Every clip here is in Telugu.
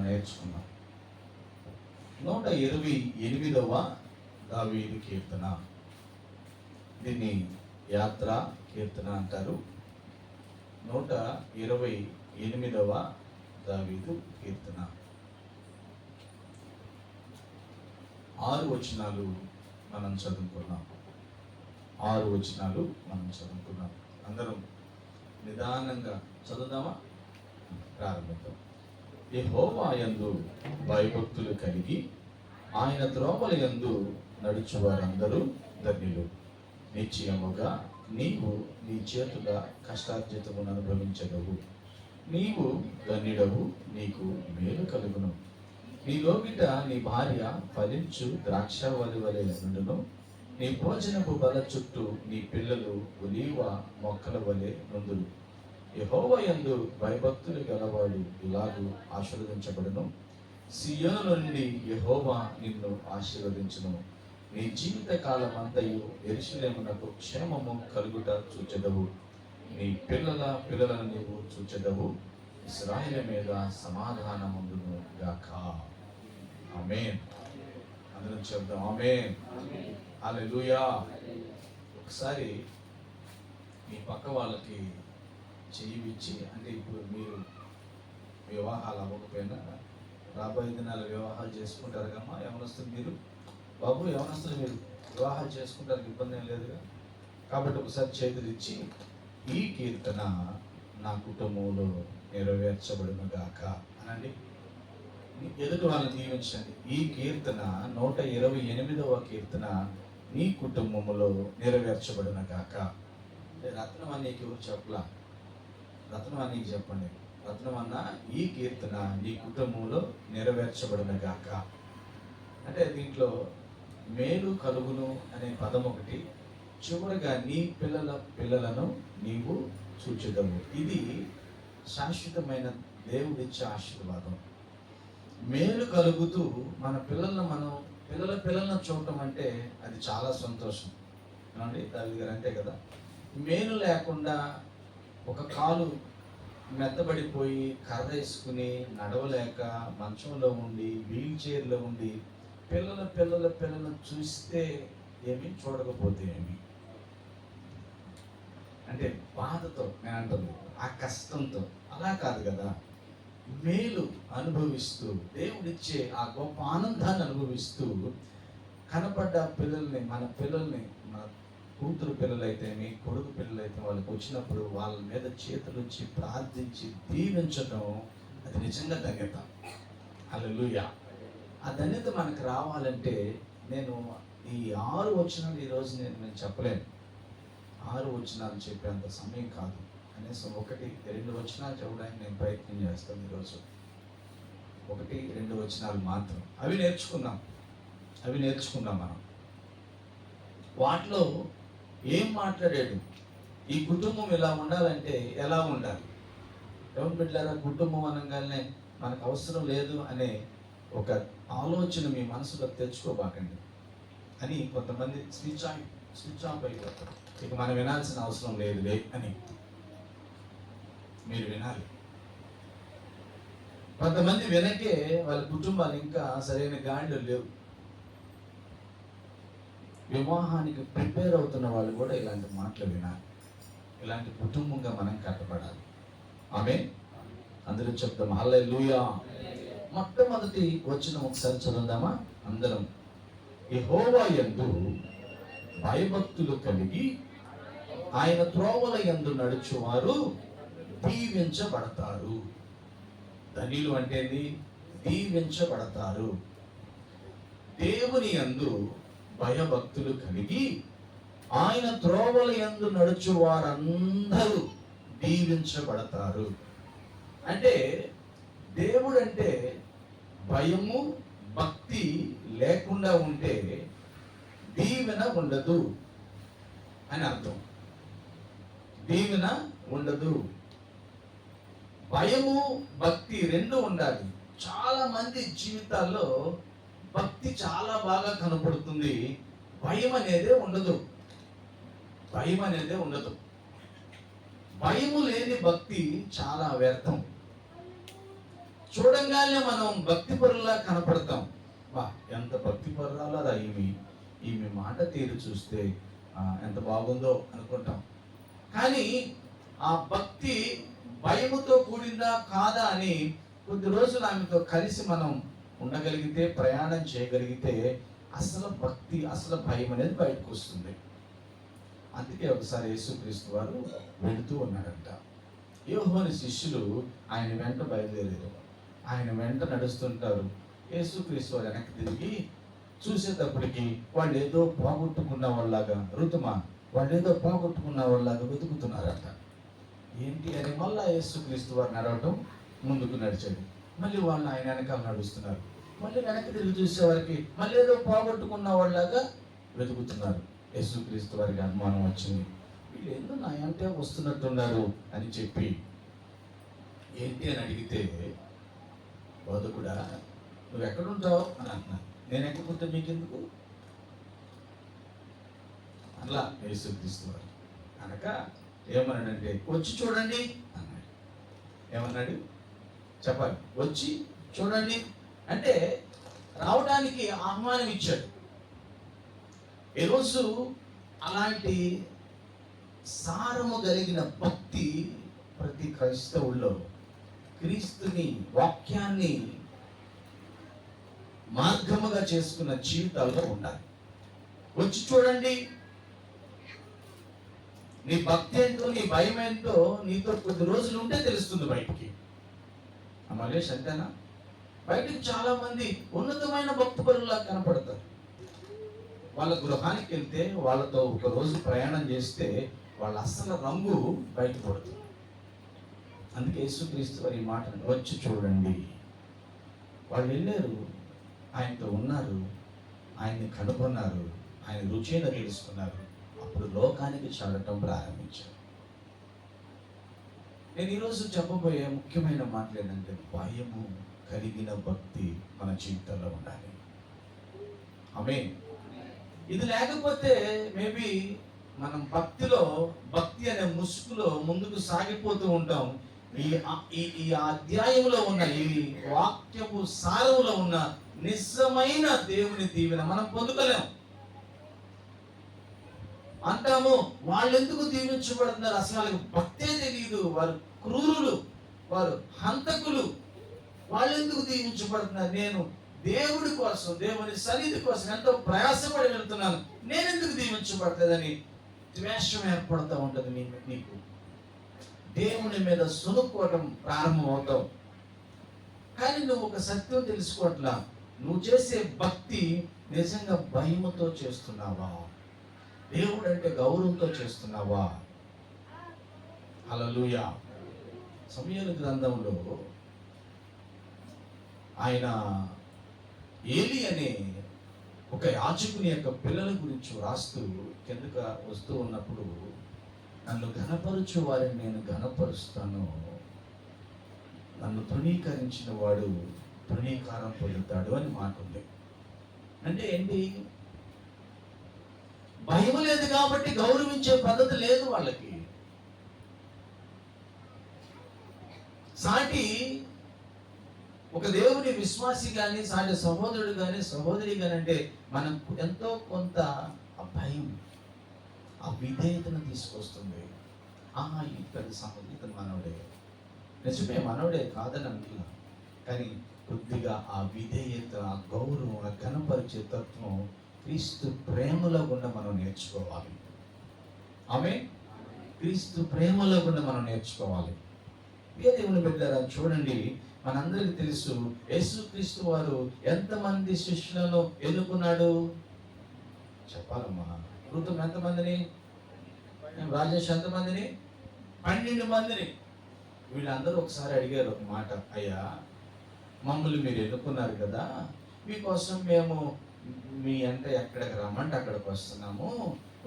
నేర్చుకున్నాం. 128వ దావీదు కీర్తన. దీన్ని యాత్ర కీర్తన అంటారు. 128వ దావీదు కీర్తన. 6 వచనాలు మనం చదువుకున్నాం. 6 వచనాలు మనం చదువుకున్నాం. అందరం నిదానంగా చదువుదామా? ప్రారంభిద్దాం. యెహోవా యందు భయభక్తులు కలిగి ఆయన త్రోవల యందు నడుచు వారందరూ ధన్యులు. నిశ్చయముగా నీవు నీ చేతుల కష్టార్జితమును అనుభవించగవు. నీవు ధన్యుడవు, నీకు మేలు కలుగును. నీ లోగిట నీ భార్య ఫలించు ద్రాక్షవల్లి వలె నుండును. నీ భోజనపు బల చుట్టూ నీ పిల్లలు ఒలీవ మొక్కల వలె నుందురు. యెహోవా యందు భయభక్తులు గలవాడు ఇలాగూ ఆశీర్వదించబడును. సియోను నుండి యెహోవా నిన్ను ఆశీర్వదించును. నీ జీవిత కాలమంతయు యెరూషలేమునకు క్షేమము కలుగుట చూచెదవు. నీ పిల్లలను నీవు చూచెదవు. ఇశ్రాయేలు మీద సమాధానముందును గాక. ఆమేన్. అందరం చెప్దాం ఆమేన్. హల్లెలూయా. ఒకసారి మీ పక్క వాళ్ళకి చెయ్యిచ్చి, అంటే ఇప్పుడు మీరు వివాహాలు అవ్వకపోయినా రాబోయే దినాలు వివాహాలు చేసుకుంటారు కమ్మా. యవనస్తులు మీరు, బాబు యవనస్తులు మీరు వివాహాలు చేసుకుంటారు, ఇబ్బంది ఏం లేదుగా. కాబట్టి ఒకసారి చేతులు ఇచ్చి, ఈ కీర్తన నా కుటుంబంలో నెరవేర్చబడును గాక అనండి. ఎదుటి వాళ్ళని దీవించండి. ఈ కీర్తన 128వ కీర్తన నీ కుటుంబంలో నెరవేర్చబడును గాక. రత్నమన్నీకి ఎవరు చెప్పలా? రత్నమన్నీకి చెప్పండి. రత్నమన్న, ఈ కీర్తన నీ కుటుంబంలో నెరవేర్చబడును గాక. అంటే దీంట్లో మేలు కలుగును అనే పదం ఒకటి, చివరిగా నీ పిల్లలను నీవు చూచెదవు. ఇది శాశ్వతమైన దేవుడిచ్చే ఆశీర్వాదం. మేలు కలుగుతూ మన పిల్లలను చూడటం అంటే అది చాలా సంతోషం. ఏమండి దావీదు గారు? అంతే కదా. మేలు లేకుండా ఒక కాలు మెత్తబడిపోయి కర్ర వేసుకుని నడవలేక మంచంలో ఉండి వీల్ చైర్లో ఉండి పిల్లలను చూస్తే ఏమి, చూడకపోతే ఏమి, అంటే బాధతో నేను అంటుంది, ఆ కష్టంతో. అలా కాదు కదా. మేలు అనుభవిస్తూ దేవుడిచ్చే ఆ గొప్ప ఆనందాన్ని అనుభవిస్తూ కనపడ్డ పిల్లల్ని, మన కూతురు పిల్లలైతేమి, కొడుకు పిల్లలైతే వాళ్ళకి వచ్చినప్పుడు వాళ్ళ మీద చేతులు వచ్చి ప్రార్థించి దీవించడం, అది నిజంగా ధన్యత. హల్లెలూయా. ఆ ధన్యత మనకు రావాలంటే నేను ఈ 6 వచనాలు ఈరోజు నేను చెప్పలేను. 6 వచనాలు చెప్పేంత సమయం కాదు. కనీసం 1-2 వచనాలు చెప్పడానికి నేను ప్రయత్నం చేస్తాను ఈరోజు. 1-2 వచనాలు మాత్రం. అవి నేర్చుకున్నాం మనం. వాటిలో ఏం మాట్లాడాడు? ఈ కుటుంబం ఇలా ఉండాలంటే ఎలా ఉండాలి? ఎవరు బిడ్డలారా, కుటుంబం అనగానే మనకు అవసరం లేదు అనే ఒక ఆలోచన మీ మనసులో తెచ్చుకోబాకండి అని కొంతమంది స్విచ్ ఆఫ్ అయిపోతారు. ఇక మనం వినాల్సిన అవసరం లేదులే అని. మీరు వినాలి. కొంతమంది వెనకే వాళ్ళ కుటుంబాలు ఇంకా సరైన గాడిలో లేవు. వివాహానికి ప్రిపేర్ అవుతున్న వాళ్ళు కూడా ఇలాంటి మాటలు వినాలి. ఇలాంటి కుటుంబంగా మనం కట్టబడాలి. ఆమేన్. అందరూ చెప్తాం హల్లెలూయా. మొట్టమొదటి వచనం ఒకసారి చదువుదామా అందరం. యెహోవా యందు భయభక్తులు కలిగి ఆయన త్రోవల యందు నడుచువారు దీవించబడతారు. ధన్యులు అంటే దీవించబడతారు. దేవుని యందు భయభక్తులు కలిగి ఆయన త్రోవల యందు నడుచు వారందరూ దీవించబడతారు. అంటే దేవుడు అంటే భయము భక్తి లేకుండా ఉంటే దీవెన ఉండదు అని అర్థం. దీవెన ఉండదు. భయము భక్తి రెండు ఉండాలి. చాలా మంది జీవితాల్లో భక్తి చాలా బాగా కనపడుతుంది, భయం అనేదే ఉండదు. భయము లేని భక్తి చాలా వ్యర్థం. చూడంగానే మనం భక్తి పరులా కనపడతాం. బా, ఎంత భక్తి పరురాలో అదా ఈమె మాట తీరు చూస్తే ఎంత బాగుందో అనుకుంటాం. కానీ ఆ భక్తి భయముతో కూడిందా కాదా అని కొద్ది రోజులు ఆమెతో కలిసి మనం ఉండగలిగితే, ప్రయాణం చేయగలిగితే అసలు భక్తి, అసలు భయం అనేది బయటకు వస్తుంది. అందుకే ఒకసారి యేసుక్రీస్తు వారు వెళుతూ ఉన్నాడంట. యోహాను శిష్యులు ఆయన వెంట బయలుదేరారు. ఆయన వెంట నడుస్తుంటారు. యేసుక్రీస్తు వారు వెనక్కి తిరిగి చూసేటప్పటికి వాళ్ళు ఏదో పోగొట్టుకున్న వాళ్ళలాగా, ఋతుమా వాళ్ళు ఏదో పోగొట్టుకున్న వాళ్ళలాగా వెతుకుతున్నారట. ఏంటి అని మళ్ళీ యేసుక్రీస్తు వారు నడవటం ముందుకు నడిచాడు. మళ్ళీ వాళ్ళు ఆయన వెనకాల నడుస్తున్నారు. మళ్ళీ వెనక్కి తిరిగి చూసేవారికి మళ్ళీ ఏదో పోగొట్టుకున్న వాళ్ళలాగా వెతుకుతున్నారు. యేసుక్రీస్తు వారికి అనుమానం వచ్చింది. వీళ్ళు ఎందుకు నా అంటే వస్తున్నట్టున్నారు అని చెప్పి ఏంటి అని అడిగితే, బోధకుడా నువ్వు ఎక్కడుంటావు అని అంటున్నాను. నేను ఎక్కడుంటే మీకెందుకు అలా యేసుక్రీస్తు వారు అనక ఏమన్నాడంటే, వచ్చి చూడండి అన్నాడు. ఏమన్నాడు చెప్పాలి, వచ్చి చూడండి అంటే రావడానికి ఆహ్వానం ఇచ్చాడు. ఈరోజు అలాంటి సారము కలిగిన భక్తి ప్రతి క్రైస్తవుల్లో క్రీస్తుని, వాక్యాన్ని మార్గముగా చేసుకున్న జీవితాల్లో ఉండాలి. వచ్చి చూడండి, నీ భక్తి ఏంటో, నీ భయం ఏంటో నీతో కొద్ది రోజులు ఉంటే తెలుస్తుంది బయటికి. మలేష్ అంతేనా? బయటికి చాలా మంది ఉన్నతమైన భక్తులులా కనపడతారు. వాళ్ళ గృహానికి వెళ్తే, వాళ్ళతో ఒక రోజు ప్రయాణం చేస్తే వాళ్ళ అసలు రంగు బయటపడుతుంది. అందుకే యేసుక్రీస్తు వారి మాట వచ్చి చూడండి. వాళ్ళు వెళ్ళారు, ఆయనతో ఉన్నారు, ఆయన్ని కనుగొన్నారు, ఆయన రుచిని తెలుసుకున్నారు. అప్పుడు లోకానికి చాడటం ప్రారంభించారు. నేను ఈరోజు చెప్పబోయే ముఖ్యమైన మాటలు ఏంటంటే, భయము కలిగిన భక్తి మన జీవితంలో ఉండాలి. ఆమేన్. ఇది లేకపోతే మేబీ మనం భక్తి అనే ముసుగులో ముందుకు సాగిపోతూ ఉంటాం. ఈ అధ్యాయంలో ఉన్న, ఈ వాక్యపు సారములో ఉన్న నిజమైన దేవుని దీవెన మనం పొందుకోలేం. అంటాము, వాళ్ళు ఎందుకు దీవించబడుతున్నారు, అసలు వాళ్ళకి భక్తే తెలియదు, వారు క్రూరులు, వారు హంతకులు, వాళ్ళు ఎందుకు దీవించబడుతున్నారు, నేను దేవుడి కోసం, దేవుని సన్నిధి కోసం ఎంతో ప్రయాసపడి వెళ్తున్నాను, నేను ఎందుకు దీవించబడలేదని ద్వేషం ఏర్పడుతూ ఉంటుంది నీకు. దేవుని మీద సునుక్కోవటం ప్రారంభం అవుతావు. కానీ నువ్వు ఒక సత్యం తెలుసుకోవట్లా, నువ్వు చేసే భక్తి నిజంగా భయముతో చేస్తున్నావా, దేవుడు అంటే గౌరవంతో చేస్తున్నావా? హల్లెలూయా. సమూయేలు గ్రంథంలో ఆయన ఏలి అనే ఒక యాజకుని యొక్క పిల్లల గురించి రాస్తూ కిందక వస్తూ ఉన్నప్పుడు, నన్ను ఘనపరచు వారిని నేను ఘనపరుస్తాను, నన్ను తృణీకరించిన వాడు తృణీకారం పొందుతాడు అని మాట ఉంది. అంటే ఏంటి? భయం లేదు కాబట్టి గౌరవించే పద్ధతి లేదు వాళ్ళకి. సాటి ఒక దేవుని విశ్వాసి కానీ, సాటి సహోదరుడు కానీ, సహోదరి కానీ అంటే మనకు ఎంతో కొంత భయం, ఆ విధేయతను తీసుకొస్తుంది. ఇతని సహోదరి, ఇతను మనవడే, నిజమే మనవడే కాదని అంటున్నా, కానీ కొద్దిగా ఆ విధేయత, ఆ గౌరవం, ఆ కనపరిచే తత్వం క్రీస్తు ప్రేమలో గుండా మనం నేర్చుకోవాలి. ఆమేన్. క్రీస్తు ప్రేమలో గుండా మనం నేర్చుకోవాలి. దేవుని బిడ్డలారా చూడండి, మనందరికీ తెలుసు యేసుక్రీస్తు వారు ఎంతమంది శిష్యులను ఎన్నుకున్నాడు చెప్పాలమ్మా. ఋతుం ఎంతమందిని, రాజేష్ ఎంతమందిని? 12 మందిని. వీళ్ళందరూ ఒకసారి అడిగారు ఒక మాట, అయ్యా మమ్మల్ని మీరు ఎన్నుకున్నారు కదా, మీకోసం మేము మీ అంటే ఎక్కడికి రమ్మంటే అక్కడికి వస్తున్నాము,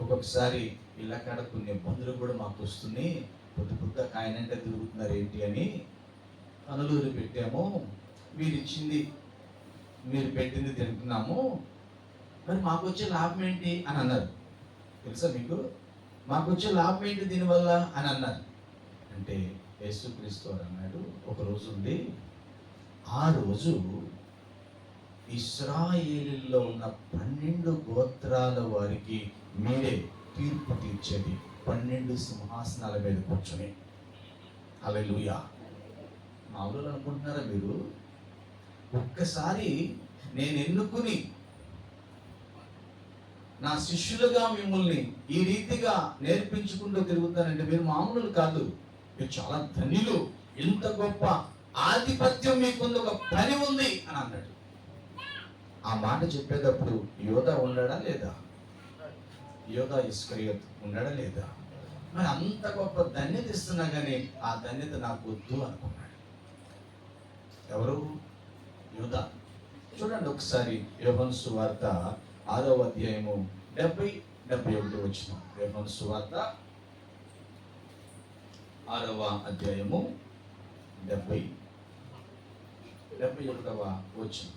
ఒక్కొక్కసారి ఇలా కాడ కొన్ని ఇబ్బందులు కూడా మాకు వస్తున్నాయి, పొద్దు కాయనంటే తిరుగుతున్నారు ఏంటి అని అనులూరు పెట్టాము, మీరు ఇచ్చింది మీరు పెట్టింది తింటున్నాము, మరి మాకు వచ్చే లాభం ఏంటి అని అన్నారు. తెలుసా మీకు? మాకు వచ్చే లాభం ఏంటి దీనివల్ల అని అన్నారు. అంటే యేసుక్రీస్తు వారు అన్నాడు, ఒక రోజు ఉంది ఆ రోజు ఇశ్రాయేలులో ఉన్న 12 గోత్రాల వారికి మీరే తీర్పు తీర్చేది 12 సింహాసనాల మీద కూర్చొని. హల్లెలూయా. మామూలు అనుకుంటున్నారా మీరు? ఒక్కసారి నేను ఎన్నుకుని నా శిష్యులుగా మిమ్మల్ని ఈ రీతిగా నేర్పించుకుంటూ తిరుగుతానంటే మీరు మామూలు కాదు, మీరు చాలా ధన్యులు, ఇంత గొప్ప ఆధిపత్యం మీకుంది, ఒక పని ఉంది అని అన్నాడు. ఆ మాట చెప్పేటప్పుడు యోధా ఉన్నాడా లేదా? యోధా ఇస్కరియోతు ఉన్నాడా లేదా? మరి అంత గొప్ప ధన్యత ఇస్తున్నా కానీ ఆ ధన్యత నాకు వద్దు అనుకున్నాడు. ఎవరు? యోధా. చూడండి ఒకసారి యోహాను సువార్త 6వ అధ్యాయము 70-71 వచనం. యోహాను సువార్త 6వ అధ్యాయము 70-71 వచనం.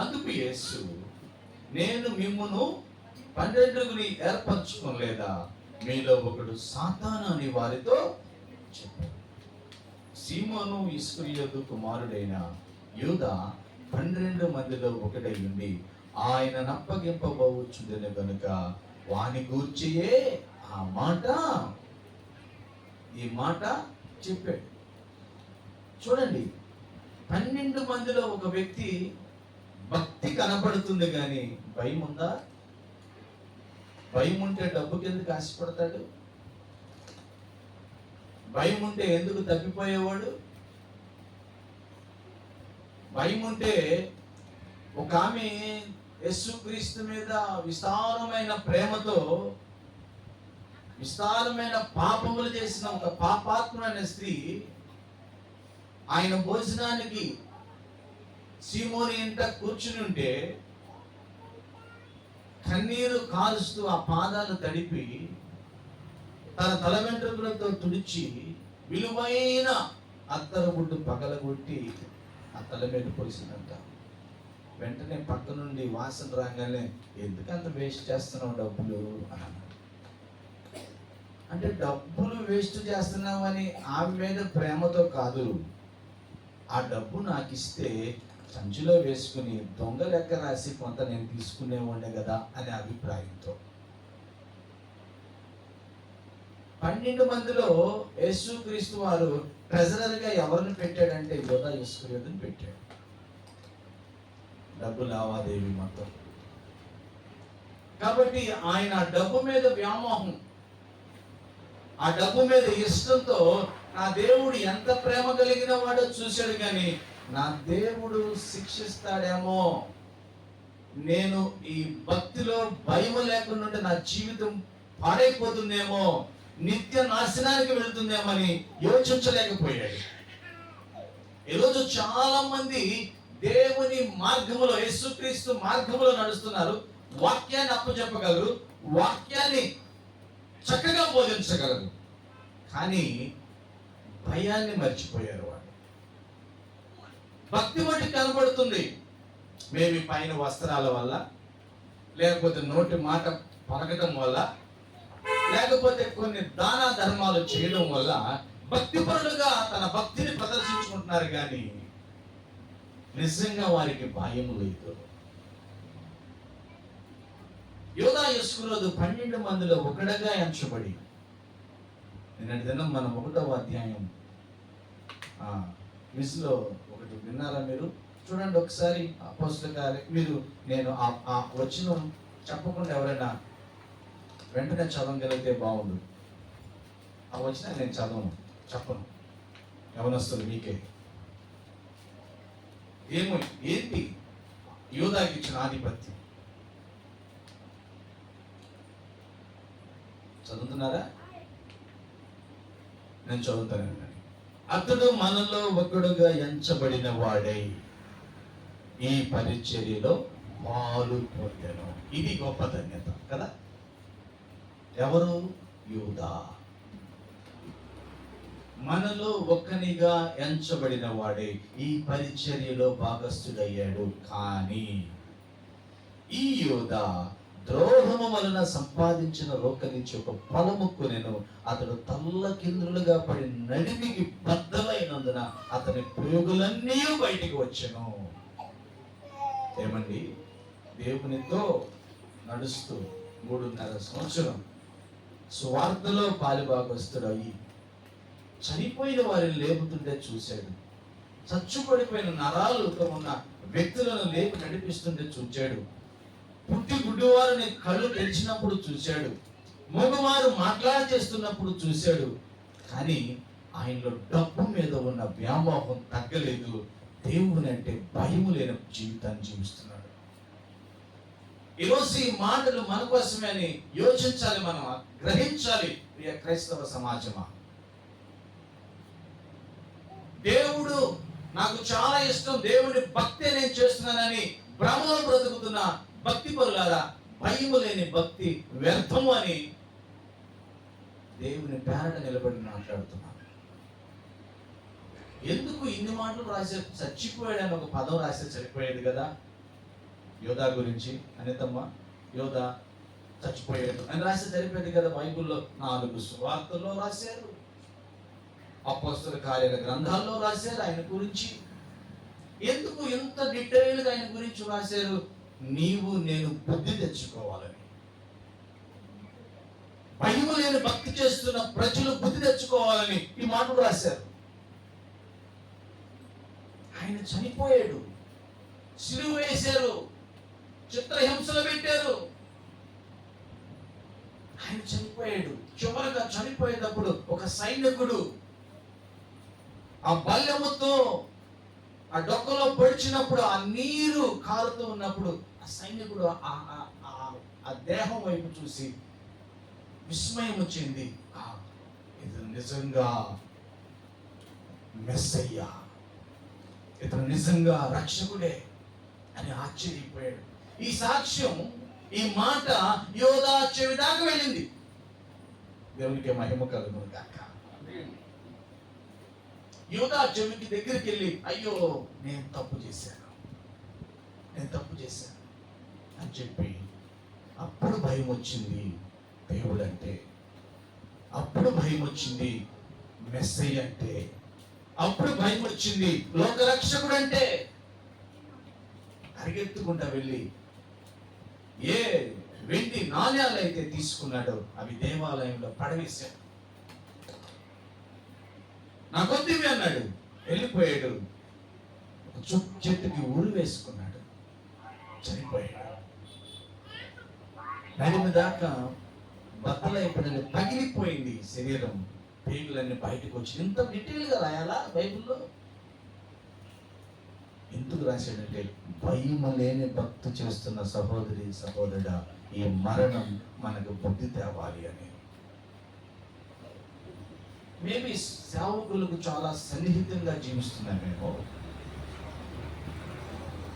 అందుకు యేసు, నేను మిమ్మును 12 ఏర్పరచుకోలేదా? మీలో ఒకడు సాతాను అని వారితో చెప్పాడు. సీమోను ఇస్కరియోతు కుమారుడైన యూదా 12 మందిలో ఒకడై ఉండి ఆయన నప్పగింపబోచుండెను గనుక వాని గూర్చియే ఈ మాట చెప్పాడు. చూడండి, 12 మందిలో ఒక వ్యక్తి భక్తి కనపడుతుంది కానీ భయం ఉందా? భయం ఉంటే డబ్బుకి ఎందుకు ఆశపడతాడు? భయం ఉంటే ఎందుకు తప్పిపోయేవాడు? భయం ఉంటే ఒక ఆమె యేసుక్రీస్తు మీద విస్తారమైన ప్రేమతో విస్తారమైన పాపములు చేసిన ఒక పాపాత్ముడైన స్త్రీ ఆయన భోజనానికి సీమోని ఇంట కూర్చుని ఉంటే కన్నీరు కారుస్తూ ఆ పాదాలు తడిపి తన తల వెంట్రుకలతో తుడిచి విలువైన అత్తరు గుడ్డు పగలగొట్టి ఆ తల మీద పొడిసిందంట. వెంటనే పక్క నుండి వాసన రాగానే ఎందుకంత వేస్ట్ చేస్తున్నావు డబ్బులు అని అన్నాడు. అంటే డబ్బులు వేస్ట్ చేస్తున్నామని ఆమె మీద ప్రేమతో కాదు, ఆ డబ్బు నాకు ఇస్తే సంచిలో వేసుకుని దొంగ లెక్క రాసి కొంత నేను తీసుకునేవాడే కదా అనే అభిప్రాయంతో. 12 మందిలో యేసుక్రీస్తు వారు ట్రెజరర్గా ఎవరిని పెట్టాడంటే యోధా ఇస్కరియోతుని పెట్టాడు. డబ్బు లావాదేవీ మొత్తం. కాబట్టి ఆయన డబ్బు మీద వ్యామోహం, ఆ డబ్బు మీద ఇష్టంతో నా దేవుడు ఎంత ప్రేమ కలిగిన వాడో చూశాడు. కానీ నా దేవుడు శిక్షిస్తాడేమో, నేను ఈ భక్తిలో భయం లేకుండా నా జీవితం పాడైపోతుందేమో, నిత్య నాశనానికి వెళుతుందేమో అని యోచించలేకపోయాడు. ఈరోజు చాలా మంది దేవుని మార్గములో, యేసుక్రీస్తు మార్గములో నడుస్తున్నారు. వాక్యాన్ని అప్పచెప్పగలరు, వాక్యాన్ని చక్కగా బోధించగలరు, కానీ భయాన్ని మర్చిపోయారు. వాళ్ళు భక్తి బట్టి కనబడుతుంది, మేబీ పైన వస్త్రాల వల్ల, లేకపోతే నోటి మాట పలకటం వల్ల, లేకపోతే కొన్ని దాన ధర్మాలు చేయడం వల్ల భక్తిపరులుగా తన భక్తిని ప్రదర్శించుకుంటున్నారు. కానీ నిజంగా వారికి భయం లేదు. యోధా ఇస్కరియోతు 12 మందిలో ఒకడుగా ఎంచబడి, నిన్నటి దినం మనం 1వ అధ్యాయం క్విజ్లో ఒకటి విన్నారా మీరు? చూడండి ఒకసారి అపోస్తలుల కార్యం. మీరు నేను ఆ వచ్చిన చెప్పకుండా ఎవరైనా వెంటనే చదవగలిగితే బాగుండు. ఆ వచ్చిన నేను చెప్పను, యవనస్తులు మీకే. ఏంటి యోధాకి ఇచ్చిన ఆధిపత్యం? చదువుతున్నారా? నేను చదువుతానండి. అతడు మనలో ఒకడుగా ఎంచబడిన వాడై ఈ పరిచర్యలో పాలు పొందెను. ఇది గొప్ప ధన్యత కదా. ఎవరు? యూదా. మనలో ఒక్కనిగా ఎంచబడిన వాడే ఈ పరిచర్యలో భాగస్థుడయ్యాడు. కానీ ఈ యూదా ద్రోహము వలన సంపాదించిన రోక నుంచి ఒక ఫలము కొనెను. అతడు తల్లకిందులుగా పడి నడిమికి బద్దలైనందున అతని ప్రేగులన్నీ బయటికి వచ్చెను. ఏమండి, దేవునితో నడుస్తూ 3.5 సంవత్సరం స్వార్థలో పాలుభాగస్తుడు అయ్యి చనిపోయిన వారిని లేపుతుంటే చూశాడు. చచ్చుపడిపోయిన నరాలతో ఉన్న వ్యక్తులను లేపి నడిపిస్తుంటే చూచాడు. పుట్టి గుడ్డివారిని కళ్ళు తెరిచినప్పుడు చూశాడు. మగవారు మాట్లాడచేస్తున్నప్పుడు చూశాడు. కానీ ఆయనలో డబ్బు మీద ఉన్న వ్యామోహం తగ్గలేదు. దేవుని అంటే భయము లేని జీవితాన్ని జీవిస్తున్నాడు. ఈరోజు ఈ మాటలు మన కోసమే అని యోచించాలి, మనం గ్రహించాలి. ప్రియ క్రైస్తవ సమాజమా, దేవుడు నాకు చాలా ఇష్టం, దేవుడి భక్తి నేను చేస్తున్నానని భ్రమలో బ్రతుకుతున్న భక్తి పరులారా, భయము లేని భక్తి వ్యర్థము అని దేవుని పేరట నిలబడి మాట్లాడుతున్నాను. ఎందుకు ఇన్ని మాటలు రాసే? చచ్చిపోయాడని ఒక పదం రాస్తే సరిపోయేది కదా. యోధా గురించి అనితమ్మ, యోధా చచ్చిపోయాడు అని రాస్తే సరిపోయేది కదా. బైబిల్లో 4 సువార్తల్లో రాశారు, అపోస్తల కార్యాల గ్రంథాల్లో రాశారు ఆయన గురించి. ఎందుకు ఇంత డీటెయిల్గా ఆయన గురించి రాశారు? నీవు నేను బుద్ధి తెచ్చుకోవాలని. భయము లేని భక్తి చేస్తున్న ప్రజలు బుద్ధి తెచ్చుకోవాలని ఈ మాటలు రాశారు. ఆయన చనిపోయాడు, సిలువ వేశారు, చిత్రహింసలు పెట్టారు. ఆయన చనిపోయాడు. చివరగా చనిపోయేటప్పుడు ఒక సైనికుడు ఆ బల్లెముతో ఆ డొక్కలో పొడిచినప్పుడు, ఆ నీరు కారుతూ ఉన్నప్పుడు ఆ సైనికుడు ఆ దేహం వైపు చూసి విస్మయం వచ్చింది. ఇది నిజంగా మెస్సయ్య, ఇతను నిజంగా రక్షకుడే అని ఆశ్చర్యపోయాడు. ఈ సాక్ష్యం, ఈ మాట యోధా చెవి దాకా వెళ్ళింది. దేవునికి మహిమ కలుగును గాక. యోధా చెవికి దగ్గరికి వెళ్ళి, అయ్యో నేను తప్పు చేశాను అని చెప్పి అప్పుడు భయం వచ్చింది దేవుడు అంటే, అప్పుడు భయం వచ్చింది మెస్సయ్య అంటే, అప్పుడు భయం వచ్చింది లోకరక్షకుడు అంటే. పరిగెత్తుకుంటా వెళ్ళి ఏ వెండి నాణ్యాలు అయితే తీసుకున్నాడో అవి దేవాలయంలో పడవేశాడు. నా కొద్దివి అన్నాడు, వెళ్ళిపోయాడు. ఒక చెట్టుకి ఊరు వేసుకున్నాడు, చనిపోయాడు. నడిమి దాకా బద్దలైపోయింది, పగిలిపోయింది శరీరం, పేగులన్నీ బయటకు వచ్చి. ఇంత డీటెయిల్గా రాయాలా బైబిల్లో? ఎందుకు రాశాడంటే, భయము లేని భక్తి చేస్తున్న సహోదరి సహోదరుడా, ఈ మరణం మనకు బుద్ధి తేవాలి అని. మేబీ సేవకులకు చాలా సన్నిహితంగా జీవిస్తున్నామేమో,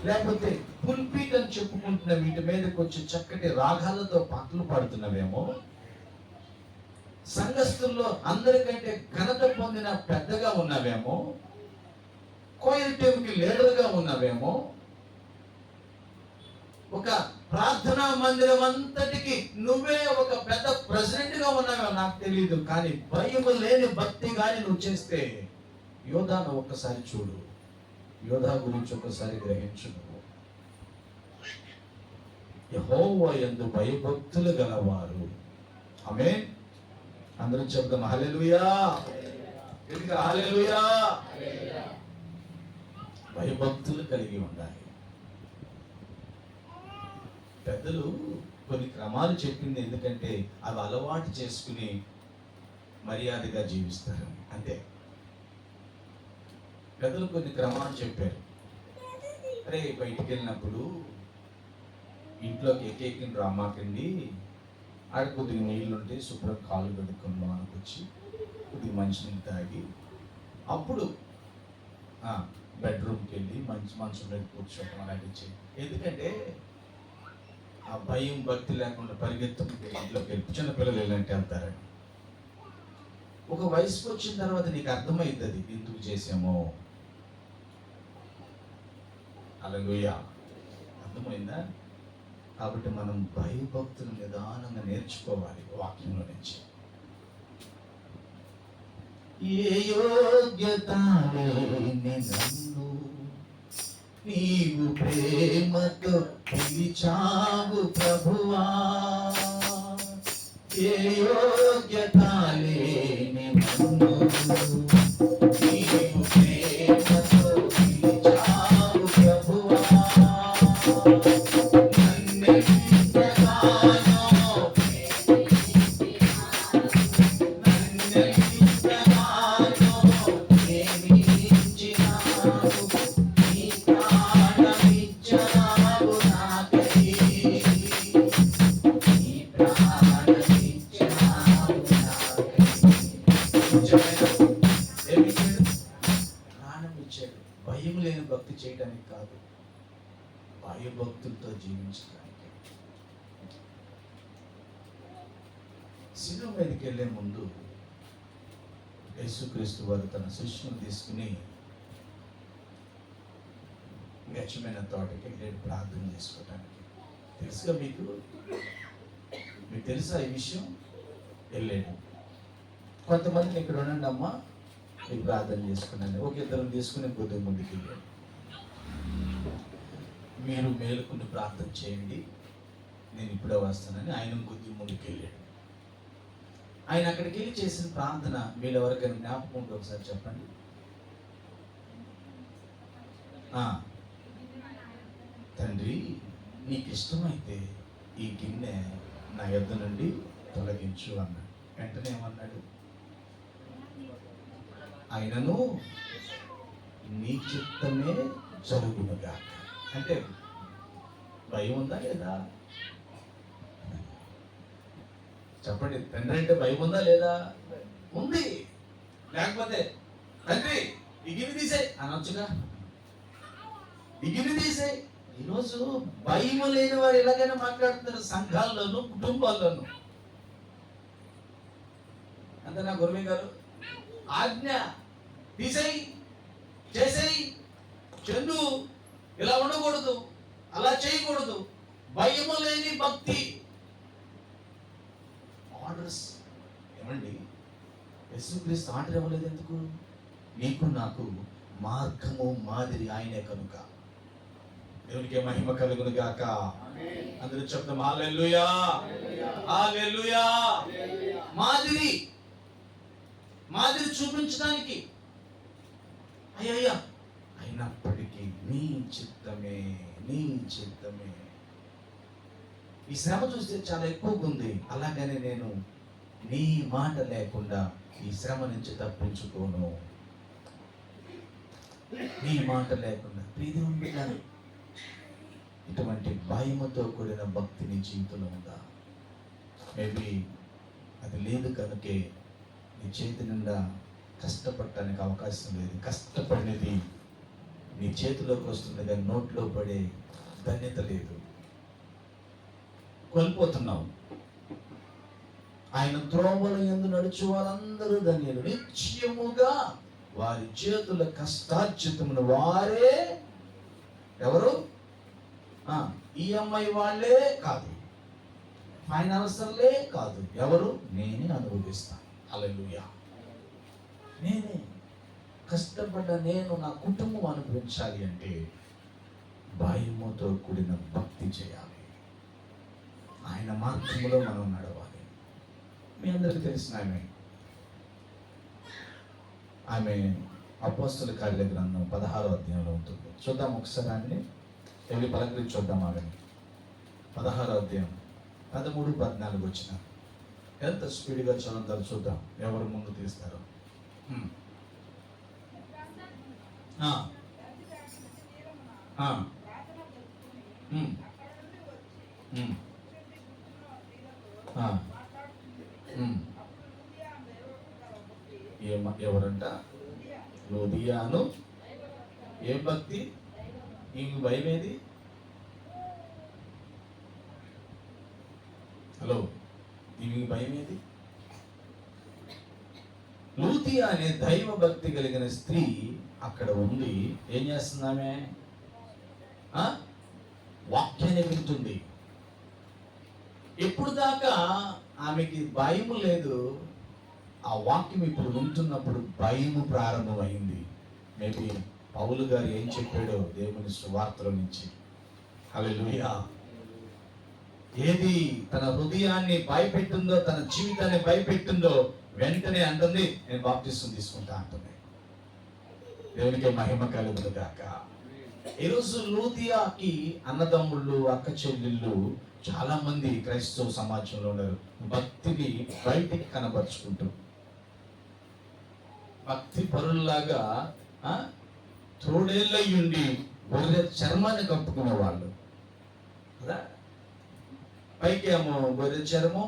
లేకపోతే పుల్పీట్ అని చెప్పుకుంటున్న వీటి మీదకి వచ్చి చక్కటి రాగాలతో పాటలు పాడుతున్నవేమో, సంఘస్థుల్లో అందరికంటే ఘనత పొందిన పెద్దగా ఉన్నవేమో, కోయిల్ టీంకి లీడర్గా ఉన్నవేమో, ఒక ప్రార్థనా మందిరం అంతటికి నువ్వే ఒక పెద్ద ప్రెసిడెంట్ గా ఉన్నావో నాకు తెలియదు. కానీ భయం లేని భక్తి కానీ నువ్వు చేస్తే, యోధాను ఒక్కసారి చూడు, యోధా గురించి ఒక్కసారి గ్రహించు. యెహోవా యందు భయభక్తులు గలవారు. ఆమేన్. అందరం చెప్దాం హల్లెలూయా. హల్లెలూయా. భయభక్తులు కలిగి ఉండాలి. పెద్దలు కొన్ని క్రమాలు చెప్పింది ఎందుకంటే అవి అలవాటు చేసుకుని మర్యాదగా జీవిస్తారు అంతే. పెద్దలు కొన్ని క్రమాలు చెప్పారు. అరే బయటికి వెళ్ళినప్పుడు ఇంట్లోకి ఏకేకిని రామాకండి, ఆడ కొద్దిగా నీళ్ళు ఉంటే శుభ్రం కాళ్ళు కడుక్కొని లోనికి వచ్చి కొద్దిగా మంచినీళ్ళు తాగి అప్పుడు బెడ్రూమ్కి వెళ్ళి మంచం మీద కూర్చోవడం అలాంటివి చేయి. ఎందుకంటే ఆ భయం భక్తి లేకుండా పరిగెత్తుకుంటే ఇంట్లోకి వెళ్ళి చిన్నపిల్లలు వెళ్ళంటే వెళ్తారని. ఒక వయసుకు వచ్చిన తర్వాత నీకు అర్థమైతుంది ఎందుకు చేసామో. హల్లెలూయా. అర్థమైందా? కాబట్టి మనం భయభక్తులు నిదానంగా నేర్చుకోవాలి వాక్యంలో నుంచి. ఏ యోగ్యత లేని నన్ను నీవు ప్రేమతో పిలిచావు ప్రభువా, ఏ యోగ్యత లేని నన్ను నీవు ప్రేమతో పిలిచావు ప్రభువా, భయం లేని భక్తి చేయడానికి కాదు, భయభక్తులతో జీవించడానికి. శిలువ మీదకి వెళ్ళే ముందు యేసుక్రీస్తు వారు తన శిష్యుని తీసుకుని గచ్చమైన తోటకి వెళ్ళి ప్రార్థన చేసుకోవటానికి. తెలుసుగా మీకు తెలుసా ఈ విషయం? వెళ్ళాడు. కొంతమందిని ఇక్కడ ఉండండి అమ్మా, మీకు ప్రార్థన చేసుకున్నాను. ఒక ఇద్దరు తీసుకుని కొద్దిగా ముందుకు వెళ్ళాడు. మీరు మేలుకుని ప్రార్థన చేయండి, నేను ఇప్పుడే వస్తానని ఆయన కొద్దిగా ముందుకు వెళ్ళాడు. ఆయన అక్కడికి వెళ్ళి చేసిన ప్రార్థన మీరు ఎవరికైనా జ్ఞాపకం ఉంటే ఒకసారి చెప్పండి. తండ్రి, నీకు ఇష్టమైతే ఈ గిన్నె నా యొద్ద నుండి తొలగించు అన్నాడు. వెంటనే ఏమన్నాడు? ఆయనను నీ చిత్తమే జరుగునుగా. అంటే భయం ఉందా లేదా? చెప్పండి. తండ్రి అంటే భయం ఉందా లేదా? ఉంది. లేకపోతే తండ్రి ఈ గిన్నె తీసేయ్ అనొచ్చుగా. ఈ గిన్నె తీసేయ్. ఈరోజు భయం లేని వారు ఎలాగైనా మాట్లాడుతున్నారు సంఘాల్లోనూ కుటుంబాల్లోనూ. అంతే నా గురువే గారు ఆజ్ఞ తీసేయి, చేసేయి, చందు ఇలా ఉండకూడదు, అలా చేయకూడదు. భయము లేని భక్తి. ఆర్డర్స్ ఏమండి? యేసుక్రీస్తు ఆర్డర్ ఇవ్వలేదు ఎందుకు? నీకు నాకు మార్గము మాదిరి ఆయనే కనుక. దేవునికి మహిమ కలుగును గాక. అందరూ చెప్తాం హల్లెలూయా, హల్లెలూయా. మాదిరి చూపించడానికి అయ్యా, అయినప్పటికీ నీ చిత్తమే, నీ చిత్తమే. ఈ శ్రమ చూస్తే చాలా ఎక్కువగా ఉంది. అలాగనే నేను నీ మాట లేకుండా ఈ శ్రమ నుంచి తప్పించుకోను. నీ మాట లేకుండా ప్రియదేవుని బిడ్డలారా, ఇటువంటి భయముతో కూడిన భక్తి నీ జీవితంలో ఉందా? మేబీ అది లేదు కనుకే నీ చేతి నిండా కష్టపడటానికి అవకాశం లేదు. కష్టపడినది నీ చేతిలోకి వస్తుంది కానీ నోట్లో పడే ధన్యత లేదు. కోల్పోతున్నావు. ఆయన త్రోవల యందు నడుచు వారందరూ ధన్యులు, నిత్యముగా వారి చేతుల కష్టార్జితమును వారే. ఎవరు? ఈఎంఐ వాళ్ళే కాదు, ఫైనాన్సర్లే కాదు. ఎవరు? నేనే అనుభవిస్తాను. హల్లెలూయా. నేనే కష్టపడ్డ నేను, నా కుటుంబం అనుభవించాలి అంటే భయముతో కూడిన భక్తి చేయాలి. ఆయన మార్గంలో మనం నడవాలి. మీ అందరికీ తెలిసిన ఆమె అపోస్తల కార్యాల గ్రంథం 16వ అధ్యాయంలో ఉంటుంది. చూద్దాం ఒకసారి. ఆమెని వెళ్ళి పలకరించి చూద్దాం. ఆమెని 16వ అధ్యాయం 13, 14 వచ్చిన ఎంత స్పీడ్గా చదువుతారు చూద్దాం. ఎవరు ముందు తీస్తారు? ఎవరంట? లూదియాను. ఏ భక్తి? నీకు భయం ఏది? హలో, నీకు భయం ఏది? లూదియా అనే దైవ భక్తి కలిగిన స్త్రీ అక్కడ ఉంది. ఏం చేస్తుందామె? వాక్యాన్ని వింటుంది. ఎప్పుడు దాకా ఆమెకి భయము లేదు, ఆ వాక్యం ఇప్పుడు వింటున్నప్పుడు భయము ప్రారంభమైంది. మేబీ పౌలు గారు ఏం చెప్పాడో దేవుని సువార్తల నుంచి. హల్లెలూయా. ఏది తన హృదయాన్ని భయపెట్టిందో, తన జీవితాన్ని భయపెట్టిందో వెంటనే అంటుంది, నేను బాప్తిస్మం తీసుకుంటా అంటుంది. దేవునికి మహిమ కలుగును గాక. ఈరోజు లూదియాకి అన్నదమ్ముళ్ళు, అక్క చెల్లెళ్ళు చాలా మంది క్రైస్తవ సమాజంలో ఉన్నారు. భక్తిని బయటికి కనబరుచుకుంటూ, భక్తి పరుల్లాగా తోడేళ్ళయ్యుండి గొర్రె చర్మాన్ని కప్పుకునే వాళ్ళు కదా. పైకి ఏమో గొర్రె చర్మం,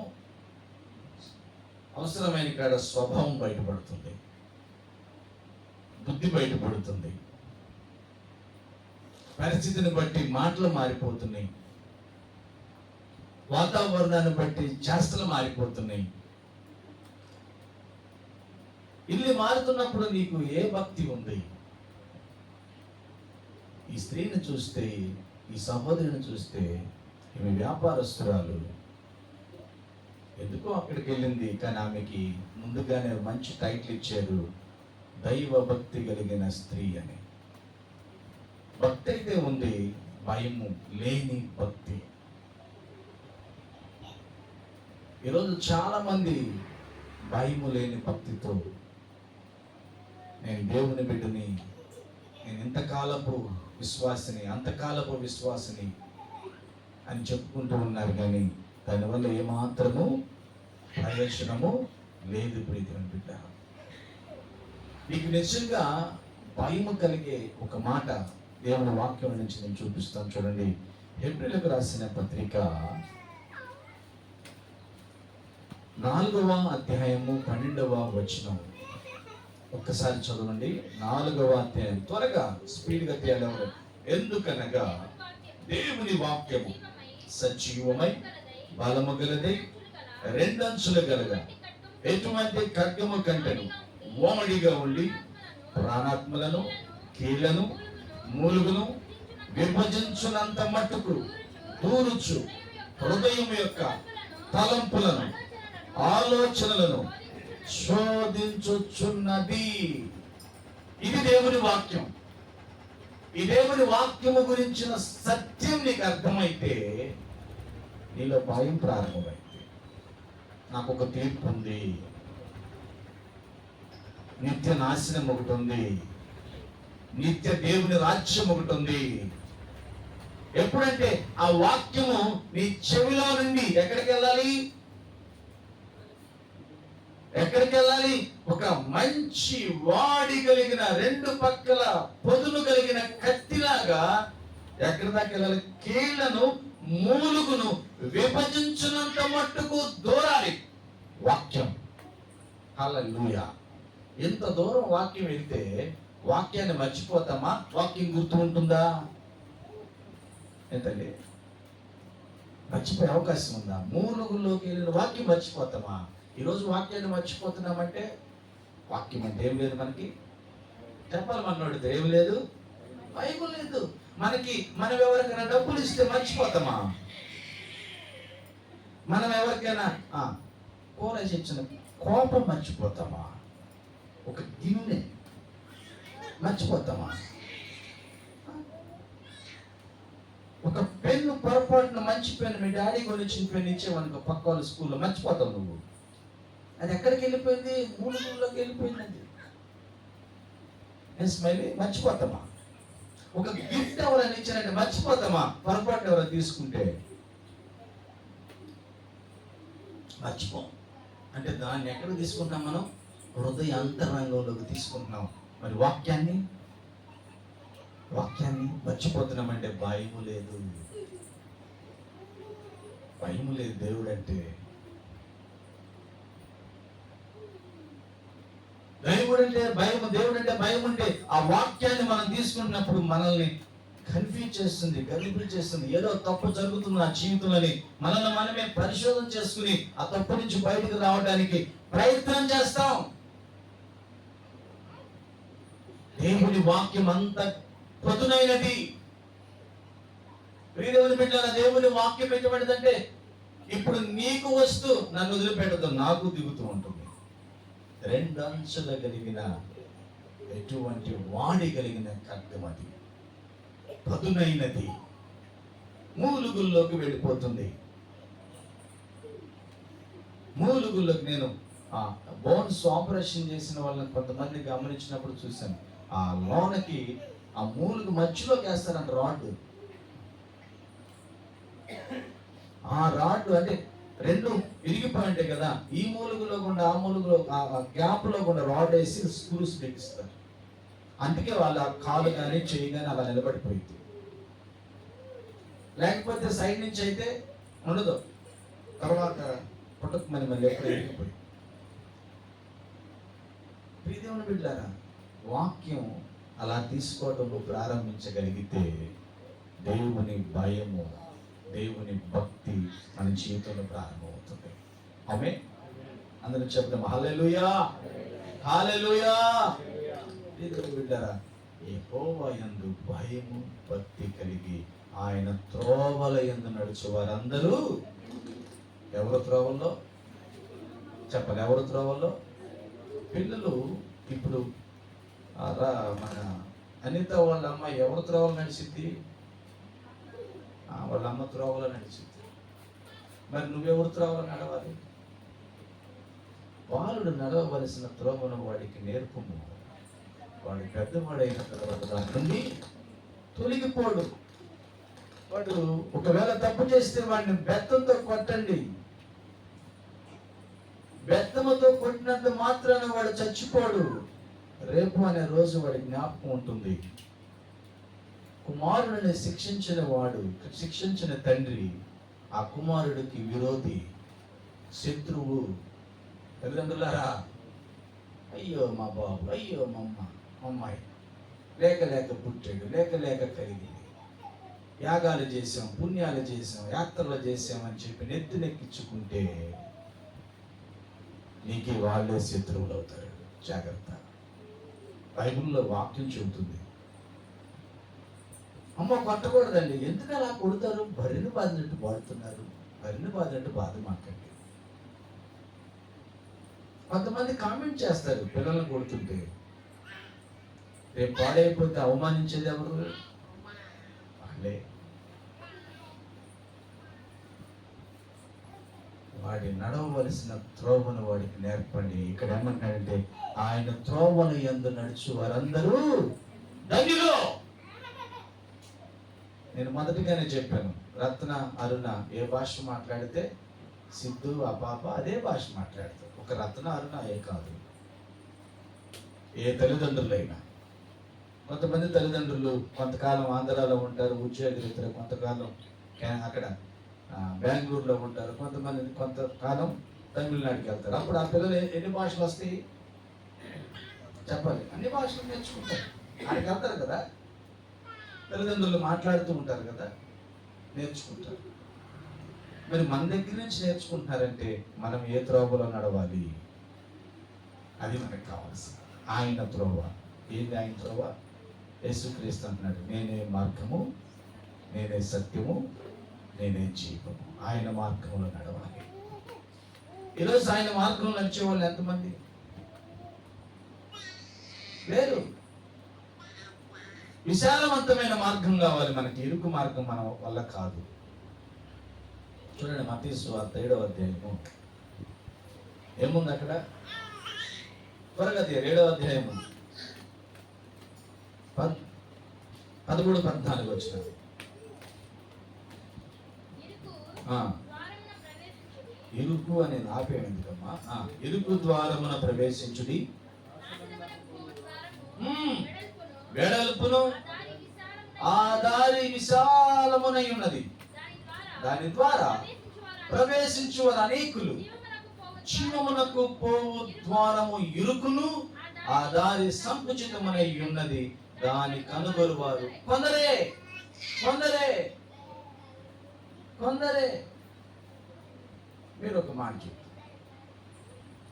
అవసరమైన కాడ స్వభావం బయటపడుతుంది, బుద్ధి బయటపడుతుంది, పరిస్థితిని బట్టి మాటలు మారిపోతున్నాయి, వాతావరణాన్ని బట్టి చేష్టలు మారిపోతున్నాయి. ఇల్లు మారుతున్నప్పుడు నీకు ఏ భక్తి ఉంది? ఈ స్త్రీని చూస్తే, ఈ సహోదరిని చూస్తే, ఈమె వ్యాపారస్తురాలు, ఎందుకో అక్కడికి వెళ్ళింది, కానీ ఆమెకి ముందుగానే మంచి టైటిల్ ఇచ్చారు, దైవ భక్తి కలిగిన స్త్రీ అని. భక్తి అయితే ఉంది, భయము లేని భక్తి. ఈరోజు చాలా మంది భయము లేని భక్తితో, నేను దేవుని బిడ్డని, నేను ఇంతకాలపు విశ్వాసిని, అంతకాలపు విశ్వాసిని అని చెప్పుకుంటూ ఉన్నారు, కానీ దానివల్ల ఏమాత్రము ప్రయోజనము లేదు. ప్రీతిని బిడ్డ, నీకు నిజంగా భయము కలిగే ఒక మాట దేవుని వాక్యం నుంచి నేను చూపిస్తాను. చూడండి, హెబ్రీయులకు రాసిన పత్రిక 4వ అధ్యాయము 12వ వచనం ఒక్కసారి చదవండి. 4వ అధ్యాయం, త్వరగా స్పీడ్గా తేలవరు. ఎందుకనగా దేవుని వాక్యము సజీవమై బలము గలదై, రెండంచుల గలగా, ఎటువంటి ఖడ్గము కంటెను ఓమడిగా ఉండి, ప్రాణాత్మలను, కీళ్లను, మూలుగును విభజించునంత మట్టుకు దూరుచు, హృదయం యొక్క తలంపులను, ఆలోచనలను శోధించుచున్నది. ఇది దేవుని వాక్యం. ఈ దేవుని వాక్యము గురించిన సత్యం నీకు అర్థమైతే నీలో భయం ప్రారంభమైంది. నాకు ఒక తీర్పు ఉంది, నిత్య నాశనం ఒకటి ఉంది, నిత్య దేవుని రాజ్యం ఒకటి ఉంది. ఎప్పుడంటే ఆ వాక్యము నీ చెవిలో నుండి ఎక్కడికి వెళ్ళాలి? ఎక్కడికి వెళ్ళాలి? ఒక మంచి వాడి కలిగిన, రెండు పక్కల పొదులు కలిగిన కత్తిలాగా ఎక్కడి దాకా వెళ్ళాలి? కీళ్లను, మూలుగును విభజించినంత మట్టుకు దూరాలి వాక్యం. హల్లెలూయా. ఎంత దూరం వాక్యం వెళ్తే వాక్యాన్ని మర్చిపోతామా? వాక్యం గుర్తు ఉంటుందా? ఏంటండి, మర్చిపోయే అవకాశం ఉందా? మూలుగుల్లోకి వెళ్ళిన వాక్యం మర్చిపోతామా? ఈరోజు వాక్యాన్ని మర్చిపోతున్నామంటే వాక్యం అంటే ఏం లేదు మనకి. చెప్పాలి, మనోడితే ఏం లేదు, బైబుల్ లేదు మనకి. మనం ఎవరికైనా డబ్బులు ఇస్తే మర్చిపోతామా? మనం ఎవరికైనా కోరేసి ఇచ్చిన కోపం మర్చిపోతామా? ఒక గిన్నె మర్చిపోతామా? ఒక పెన్ను పొరపాటున, మంచి పెన్ను, మీ డాడీ కొనిచ్చిన పెన్ను ఇచ్చేవనుకో పక్క వాళ్ళ స్కూల్లో, మర్చిపోతావు నువ్వు. అది ఎక్కడికి వెళ్ళిపోయింది? మూలుగుల్లోకి వెళ్ళిపోయింది. స్మైలీ, మర్చిపోతామా? ఒక గిఫ్ట్ ఎవరైనా ఇచ్చారంటే మర్చిపోతామా? పొరపాటు ఎవరైనా తీసుకుంటే మర్చిపోం. అంటే దాన్ని ఎక్కడ తీసుకుంటాం మనం? హృదయ అంతరంగంలోకి తీసుకుంటున్నాం. మరి వాక్యాన్ని మర్చిపోతున్నామంటే భయము లేదు. భయము లేదు దేవుడు అంటే. దేవుడు అంటే భయము, దేవుడు అంటే భయం ఉంటే ఆ వాక్యాన్ని మనం తీసుకుంటున్నప్పుడు మనల్ని కన్ఫ్యూజ్ చేస్తుంది, గలిబిలి చేస్తుంది. ఏదో తప్పు జరుగుతుంది నా జీవితంలోని మనల్ని మనమే పరిశోధన చేసుకుని ఆ తప్పు నుంచి బయటకు రావడానికి ప్రయత్నం చేస్తాం. దేవుని వాక్యం అంత పదునైనది. దేవుని బిడ్డల, దేవుని వాక్యం ఎటువంటిదంటే ఇప్పుడు నీకు వస్తూ నన్ను వదిలిపెట్టదు, నాకు దిగుతూ ఉంటుంది. రెండంచుల కలిగిన ఎటువంటి వాడి కలిగిన ఖడ్గం అది, పదునైనది, మూలుగుల్లోకి వెళ్ళిపోతుంది. మూలుగుల్లోకి నేను బోన్స్ ఆపరేషన్ చేసిన వాళ్ళని కొంతమంది గమనించినప్పుడు చూశాను. ఆ లోనకి ఆ మూలుగు మధ్యలోకి వేస్తారంట రాడ్. ఆ రాడ్ అంటే రెండు ఇరిగిపోయింటాయి కదా, ఈ మూలుగులో గుండా ఆ మూలుగులో ఆ గ్యాప్ లో గుండా రాడ్ వేసి స్క్రూస్ బిగిస్తారు. అందుకే వాళ్ళ కాలు కానీ చెయ్యి కానీ అలా నిలబడిపోయింది. లేకపోతే సైడ్ నుంచి అయితే ఉండదు, తర్వాత పుట్టకు మళ్ళీ ఎప్పుడు ఎరిగిపోయి. ప్రియదేవుని బిడ్డలారా, వాక్యం అలా తీసుకోవడం ప్రారంభించగలిగితే దేవుని భయము, దేవుని భక్తి మన జీవితంలో ప్రారంభమవుతుంది. ఆమె అందరూ చెప్తాం హల్లెలూయా, హల్లెలూయా. ప్రియదేవుని బిడ్డలారా, యెహోవా యందు భయము భక్తి కలిగి ఆయన త్రోవల యందు నడుచు వారందరూ, ఎవరు త్రోవల్లో చెప్పాలి, ఎవరు త్రోవల్లో? పిల్లలు ఇప్పుడు మన అనిత వాళ్ళ అమ్మ ఎవరు త్రోవలు నడిచింది? వాళ్ళ అమ్మ త్రోవలో నడిచింది. మరి నువ్వెవరు త్రోవలో నడవాలి? బాలుడు నడవవలసిన త్రోవను వాడికి నేర్పము, వాడు పెద్దవాడైన తర్వాత దాని నుండి తొలగిపోడు. వాడు ఒకవేళ తప్పు చేస్తే వాడిని బెత్తంతో కొట్టండి. బెత్తముతో కొట్టినంత మాత్రాన వాడు చచ్చిపోడు. రేపు అనే రోజు వాడి జ్ఞాపకం ఉంటుంది. కుమారుడిని శిక్షించిన వాడు, శిక్షించిన తండ్రి ఆ కుమారుడికి విరోధి, శత్రువు. తల్లిదండ్రులారా, అయ్యో మా బాబు, అయ్యో మా అమ్మాయి లేక లేక పుట్టాడు, లేక లేక కలిగింది, యాగాలు చేసాం, పుణ్యాలు చేసాం, యాత్రలు చేసామని చెప్పి నెత్తినెక్కించుకుంటే నీకు వాళ్ళే శత్రువులు అవుతారు. జాగ్రత్త. బైబిల్లో వాక్యం చెబుతుంది. అమ్మ కొట్టకూడదండి. ఎందుకు అలా కొడతారు? బరిని బాధినట్టు బాడుతున్నారు, బరిని బాధినట్టు బాధ మాకండి. కొంతమంది కామెంట్ చేస్తారు పిల్లలను కొడుతుంటే. రేపు పాడైపోతే అవమానించేది ఎవరు? వాళ్ళే. వాడి నడవవలసిన త్రోవను వాడికి నేర్పండి. ఇక్కడ ఏమంటాడంటే ఆయన త్రోవల యందు నడుచు వారందరూ ధన్యులు. నేను మొదటిగానే చెప్పాను, రత్న అరుణ ఏ భాష మాట్లాడితే సిద్ధు ఆ పాప అదే భాష మాట్లాడతారు. ఒక రత్న అరుణ ఏ కాదు, ఏ తల్లిదండ్రులైనా. కొంతమంది తల్లిదండ్రులు కొంతకాలం ఆంధ్రాలో ఉంటారు, ఉద్యోగరీత్యా కొంతకాలం అక్కడ బెంగళూరులో ఉంటారు, కొంతకాలం తమిళనాడుకి వెళ్తారు. అప్పుడు ఆ పిల్లలు ఎన్ని భాషలు వస్తాయి చెప్పాలి? అన్ని భాషలు నేర్చుకుంటారు. అక్కడికి వెళ్తారు కదా, తల్లిదండ్రులు మాట్లాడుతూ ఉంటారు కదా, నేర్చుకుంటారు. మరి మన దగ్గర నుంచి నేర్చుకుంటున్నారంటే మనం ఏ త్రోవలో నడవాలి, అది మనకు కావాల్సింది. ఆయన త్రోవ ఏంటి? ఆయన త్రోవ యేసుక్రీస్తు అంటున్నాడు, నేనే మార్గము, నేనే సత్యము, నేనే జీవము. ఆయన మార్గంలో నడవాలి. ఈరోజు ఆయన మార్గంలో నడిచే వాళ్ళు ఎంతమంది లేరు. విశాలవంతమైన మార్గం కావాలి మనకి, ఇరుకు మార్గం మన వల్ల కాదు. చూడండి మత్తయి సువార్త 7వ అధ్యాయము ఏముంది అక్కడ? త్వరగా 7వ అధ్యాయము 13-14 వచ్చిన. ఇరుకు అనేది ఆపేయం ఎందుకమ్మా? ఇరుకు ద్వారమున ప్రవేశించుడి, వెడల్పును ఆ దారి విశాలమునై ఉన్నది, దాని ద్వారా ప్రవేశించువారు అనేకులు. జీవమునకు పోవు ద్వారము ఇరుకును, ఆ దారి సంకుచితమునై ఉన్నది, దాని కనుగొరు వారు కొందరే కొందరే కొందరే. మీరు ఒక మాట చెప్తారు,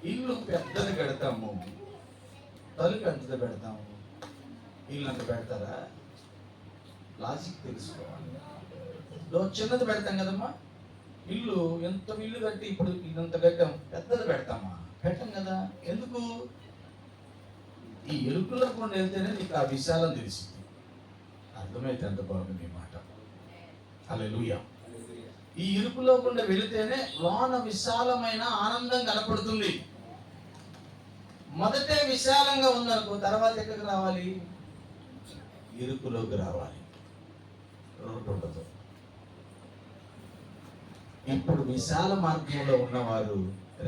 ఇల్లు పెద్దది పెడతాము, తలుపు ఎంతది పెడతాము, ఇల్లు అంత పెడతారా? లాజిక్ తెలుసుకోవాలి. చిన్నది పెడతాం కదమ్మా, ఇల్లు ఎంత ఇల్లు కట్టి ఇప్పుడు ఇదంత కట్టాం, పెద్దది పెడతామా? పెట్టం కదా. ఎందుకు? ఈ ఎరుకులో కూడా వెళ్తేనే నీకు ఆ విశాలం తెలిసింది. అర్థమైతే ఎంత బాగుంది ఈ మాట. హల్లెలూయా. ఈ ఇరుకులో గుండా వెళితేనే లోన విశాలమైన ఆనందం కనపడుతుంది. మొదటే విశాలంగా ఉందనుకో, తర్వాత ఎక్కడికి రావాలి? ఇరుకులోకి రావాలి. రోడ్డు ఉండదు. ఇప్పుడు విశాల మార్గంలో ఉన్నవారు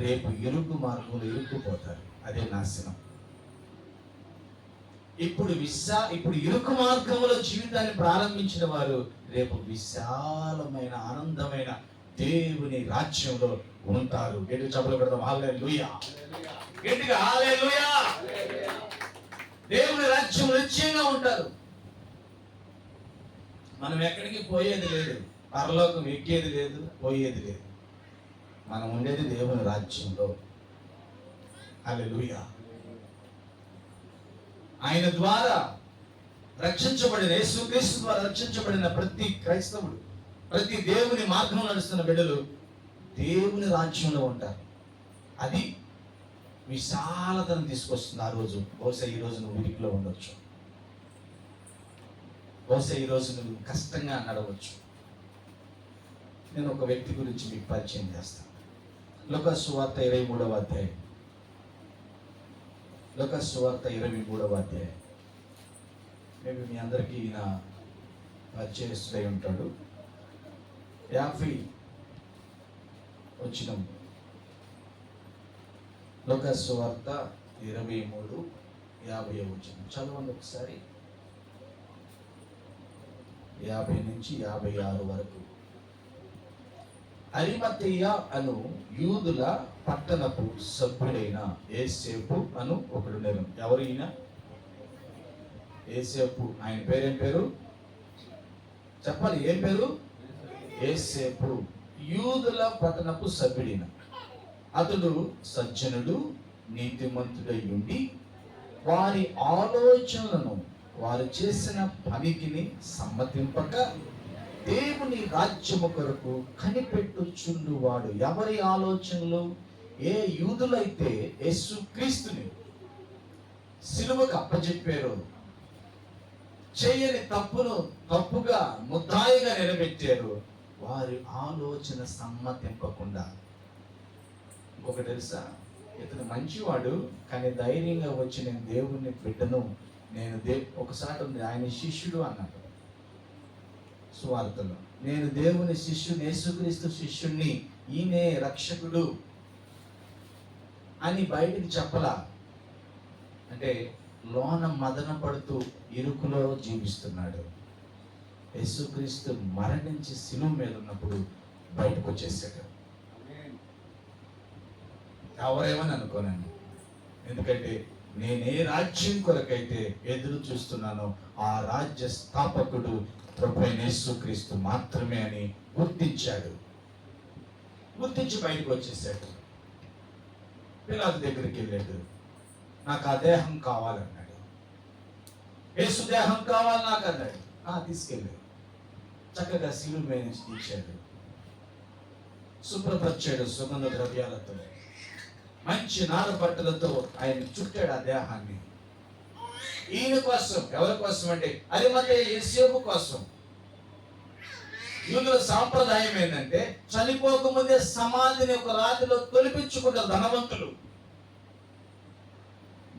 రేపు ఇరుకు మార్గంలో ఇరుక్కుపోతారు. అదే నాశనం. ఇప్పుడు ఇరుకు మార్గంలో జీవితాన్ని ప్రారంభించిన వారు రేపు విశాలమైన ఆనందమైన దేవుని రాజ్యంలో ఉంటారు. గట్టిగా చప్పట్లు కొడదాం. హల్లెలూయా. గట్టిగా హల్లెలూయా. దేవుని రాజ్యం నిశ్చయంగా ఉంటారు. మనం ఎక్కడికి పోయేది లేదు, పరలోకం ఎక్కేది లేదు, పోయేది లేదు. మనం ఉండేది దేవుని రాజ్యంలో. హల్లెలూయా. ఆయన ద్వారా రక్షించబడిన, యేసుక్రీస్తు ద్వారా రక్షించబడిన ప్రతి క్రైస్తవుడు, ప్రతి దేవుని మార్గంలో నడుస్తున్న బిడ్డలు దేవుని రాజ్యంలో ఉంటారు. అది విశాలతను తీసుకొస్తుంది. ఆ రోజు బహుశా ఈ రోజు నువ్వు ఇరుకులో ఉండొచ్చు, బహుశా ఈ రోజు నువ్వు కష్టంగా నడవచ్చు. నేను ఒక వ్యక్తి గురించి మీకు పరిచయం చేస్తాను. లూకా సువార్త 23వ అధ్యాయం. లూకా సువార్త 23వ అధ్యాయం. మేబీ మీ అందరికీ ఈయన పరిచయస్తుడై ఉంటాడు. 50 వచనం. లూకా సువార్త 23:50 వచనం చదవండి ఒకసారి. 50 నుంచి 56 వరకు. అరిమతయ్య అను యూదుల పట్టణపు సభ్యుడైన యేసేపు అను ఒకడు నేను. ఎవరు ఈయన? యేసేపు. ఆయన పేరేం పేరు చెప్పాలి? ఏం పేరు? యేసేపు. యూదుల పట్టణపు సభ్యుడైన అతడు సజ్జనుడు, నీతిమంతుడై ఉండి వారి ఆలోచనలను వారు చేసిన పనికిని సమ్మతింపక దేవుని రాజ్యము కొరకు కనిపెట్టుచుండువాడు. ఎవరి ఆలోచనలు? ఏ యూదులైతే యేసుక్రీస్తుని సిలువకు అప్పచెప్పారో, చేయని తప్పును తప్పుగా ముద్దాయిగా నిలబెట్టారు, వారి ఆలోచన సమ్మతింపకుండా. ఇంకొకటి తెలుసా? ఇతను మంచివాడు, కానీ ధైర్యంగా వచ్చి నేను దేవుని బిడ్డను, నేను ఒకసారి ఉంది ఆయన శిష్యుడు అన్నాడు సువార్తలో. నేను దేవుని శిష్యుని, యేసుక్రీస్తు శిష్యుణ్ణి, ఈయనే రక్షకుడు అని బయటికి చెప్పలా. అంటే లోన మదన పడుతూ ఇరుకులో జీవిస్తున్నాడు. యేసుక్రీస్తు మరణించి శిలువ మీద ఉన్నప్పుడు బయటకు వచ్చేసాడు. ఎవరేమని అనుకోనండి, ఎందుకంటే నేనే రాజ్యం కొరకైతే ఎదురు చూస్తున్నానో ఆ రాజ్య స్థాపకుడు ప్రభువైన యేసుక్రీస్తు మాత్రమే అని గుర్తించాడు. గుర్తించి బయటకు వచ్చేసాడు. పిలాతు దగ్గరికి వెళ్ళాడు. నాకు ఆ దేహం కావాలన్నాడు. యేసు దేహం కావాలి నాకు అన్నాడు. తీసుకెళ్ళాడు. చక్కగా శిలువ మీద నుంచి తీర్చాడు, శుభ్రపరిచాడు సుగంధ ద్రవ్యాలతో, మంచి నార బట్టలతో ఆయన చుట్టాడు ఆ దేహాన్ని. ఈయన కోసం. ఎవరి కోసం అంటే అరిమతయ్య యేసేపు కోసం. యూదుల సాంప్రదాయం ఏంటంటే చనిపోకముందే సమాధిని ఒక రాతిలో తొలిపించుకుంటారు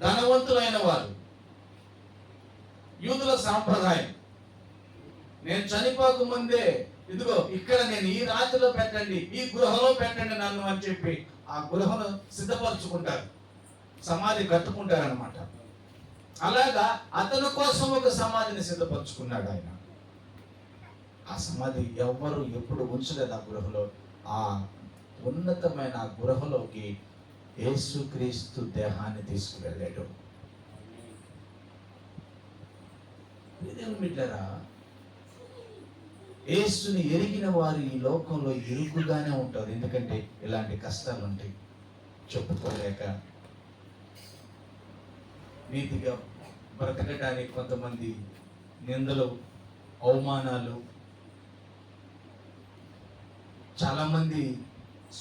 ధనవంతులైన వారు. యూదుల సాంప్రదాయం, నేను చనిపోకముందే ఇదిగో ఇక్కడ నేను ఈ రాతిలో పెట్టండి, ఈ గృహలో పెట్టండి నన్ను అని చెప్పి ఆ గృహను సిద్ధపరచుకుంటారు, సమాధి కట్టుకుంటారనమాట. అలాగా అతని కోసం ఒక సమాధిని సిద్ధపరచుకున్నాడు ఆయన. ఆ సమాధి ఎవ్వరు ఎప్పుడు ఉంచలేదు ఆ గృహలో. ఆ ఉన్నతమైన ఆ గృహలోకి యేసుక్రీస్తు దేహాన్ని తీసుకువెళ్ళాడు. మిత్రులారా, యేసుని ఎరిగిన వారు ఈ లోకంలో ఇరుకుగానే ఉంటారు. ఎందుకంటే ఇలాంటి కష్టాలు ఉంటాయి, చెప్పుకోలేక. నీతిగా బ్రతకడానికి కొంతమంది నిందలు, అవమానాలు, చాలామంది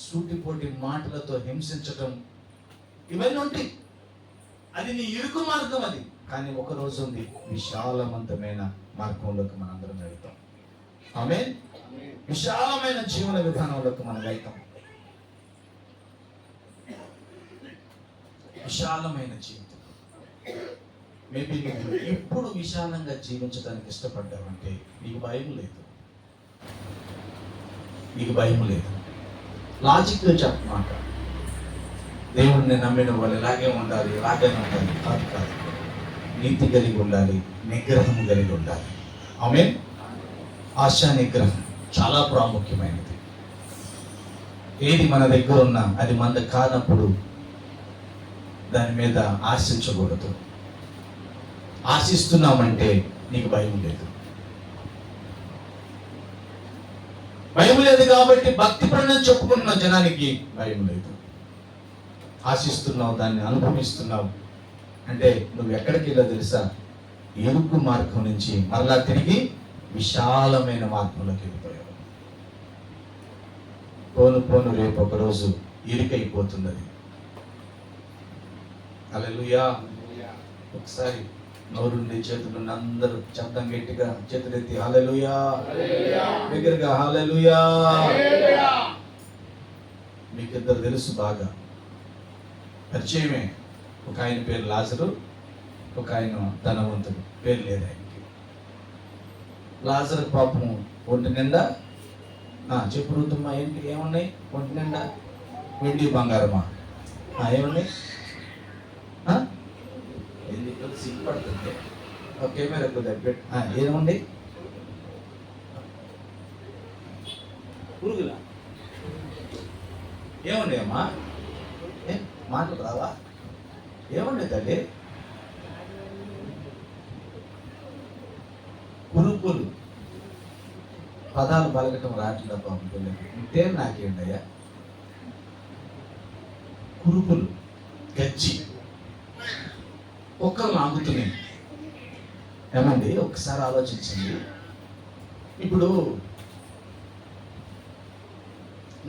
సూటిపోటి మాటలతో హింసించటం ఇవన్నీ ఉంటాయి. అది నీ ఇరుకు మార్గం అది. కానీ ఒక రోజు ఉంది, విశాలవంతమైన మార్గంలోకి మనందరం వెళ్తాం. ఆమేన్. విశాలమైన జీవన విధానంలోకి మనం వెళ్తాం. విశాలమైన జీవితం. మేబీ నువ్వు ఎప్పుడు విశాలంగా జీవించడానికి ఇష్టపడ్డావంటే నీకు భయం లేదు. నీకు భయం లేదు. లాజిక్గా చెప్పమాట, దేవుడిని నమ్మిన వాళ్ళు ఇలాగే ఉండాలి, ఇలాగే ఉండాలి. కాదు కాదు, నీతి కలిగి ఉండాలి, నిగ్రహం కలిగి ఉండాలి. ఆమేన్. ఆశా నిగ్రహం చాలా ప్రాముఖ్యమైనది. ఏది మన దగ్గర ఉన్నా అది మన కానప్పుడు దాని మీద ఆశించకూడదు. ఆశిస్తున్నామంటే నీకు భయం లేదు. భయం లేదు కాబట్టి భక్తి పరుడని చెప్పుకుంటున్న జనానికి భయం లేదు. ఆశిస్తున్నావు, దాన్ని అనుభవిస్తున్నావు అంటే నువ్వు ఎక్కడికి వెళ్ళో తెలుసా? ఇరుకు మార్గం నుంచి మరలా తిరిగి విశాలమైన మార్గంలోకి వెళ్ళిపోయావు. పోను పోను రేపు ఒకరోజు ఇరుకైపోతుంది అది. హల్లెలూయా. ఒకసారి నోరుండి చేతులుండి అందరూ శబ్దం గట్టిగా చేతులెత్తి హల్లెలూయా, దగ్గరగా హల్లెలూయా. మీకిద్దరు తెలుసు బాగా, పరిచయమే. ఒక ఆయన పేరు లాజరు, ఒక ఆయన ధనవంతుడు. పేరు లేదు ఆయనకి. లాజరు పాపం ఒంటి నిండా చెప్పు ఋతుమ్మా, ఏంటి ఏమున్నాయి ఒంటి నిండా? వెండి బంగారమా? ఏమున్నాయి? ఎందుకు సిగ్గుపడుతుంది? కెమెరా దగ్గర ఏముంది? పురుగులా ఏముండే అమ్మా? మాటలు రావా? ఏముండే తల్లి? కురుపులు. పదాలు పలకటం రావట్లేదు పాపం. పేరు నాకేంటి అయ్యా? కురుపులు, గజ్జి, కుక్కలు నాగుతున్నాయి. ఏమండి ఒకసారి ఆలోచించండి. ఇప్పుడు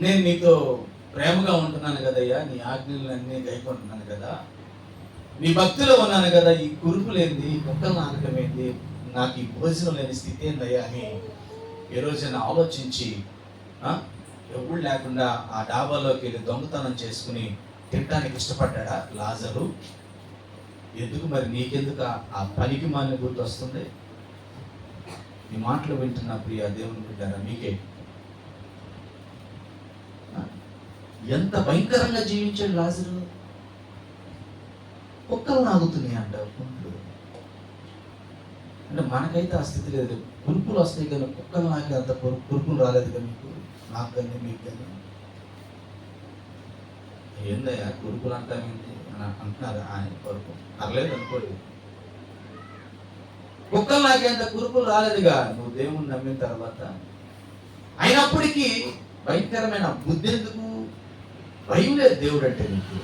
నేను నీతో ప్రేమగా ఉంటున్నాను కదయ్యా, నీ ఆజ్ఞలన్నీ గైకొంటున్నాను కదా, నీ భక్తిలో ఉన్నాను కదా, ఈ కురుపులేంది, కుక్కలు నాగటం ఏంది, నాకు ఈ భోజనం లేని స్థితి ఏందయ్యా అని ఏ రోజైనా ఆలోచించి ఎవరు లేకుండా ఆ డాబాలోకి వెళ్ళి దొంగతనం చేసుకుని తినడానికి ఇష్టపడ్డా లాజరు? ఎందుకు మరి? నీకెందుకు ఆ పనికి మాలిన గుర్తు వస్తుంది? ఈ మాటలు వింటున్నా ప్రియ దేవుని బిడ్డారా, మీకే ఎంత భయంకరంగా జీవించాడు లాజరు. కుక్కలు నాగుతున్నాయి అంటావు కుంట్లు. అంటే మనకైతే ఆ స్థితి లేదు. కురుపులు వస్తాయి కానీ కుక్కలు నాకే అంత కురుపులు రాలేదు కదా మీకు, నాకు కానీ మీకు కానీ. ఏందయ్యా కురుపులు అంటామేంటి అని అంటున్నారు ఆయన కొరకు. పర్లేదు అనుకోండి, కుక్కలు నాకేంత కురుపులు రాలేదుగా నువ్వు దేవుణ్ణి నమ్మిన తర్వాత. అయినప్పటికీ భయంకరమైన బుద్ధి ఎందుకు? భయం లేదు దేవుడు అంటే నీకు.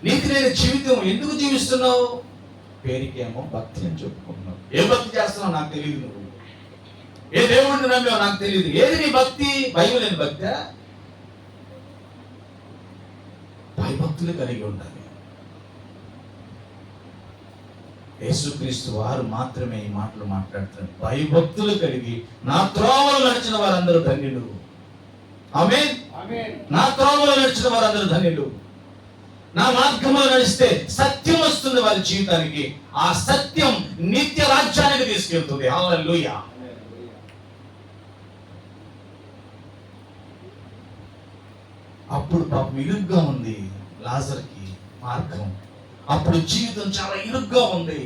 నీతి లేని జీవితం ఎందుకు జీవిస్తున్నావు? పేరుకేమో భక్తి అని చెప్పుకుంటున్నావు. ఏ భక్తి చేస్తున్నావు నాకు తెలియదు. నువ్వు ఏ దేవుడిని నమ్మావు నాకు తెలియదు. ఏది నీ భక్తి? భయం లేని భక్తి. భయభక్తులు కలిగి ఉండాలి. యేసుక్రీస్తు వారు మాత్రమే ఈ మాటలు మాట్లాడుతున్నారు. భయభక్తులు కలిగి నా త్రోవలు నడిచిన వారందరూ ధన్యులు. ఆమేన్. నా త్రోవలు నడిచిన వారందరూ ధన్యులు. నా మార్గంలో నడిస్తే సత్యం వస్తుంది వారి జీవితానికి. ఆ సత్యం నిత్య రాజ్యానికి తీసుకెళ్తుంది. హల్లెలూయా. అప్పుడు పాపం ఇరుగ్గా ఉంది లాజర్కి మార్గం. అప్పుడు జీవితం చాలా ఇరుగ్గా ఉంది.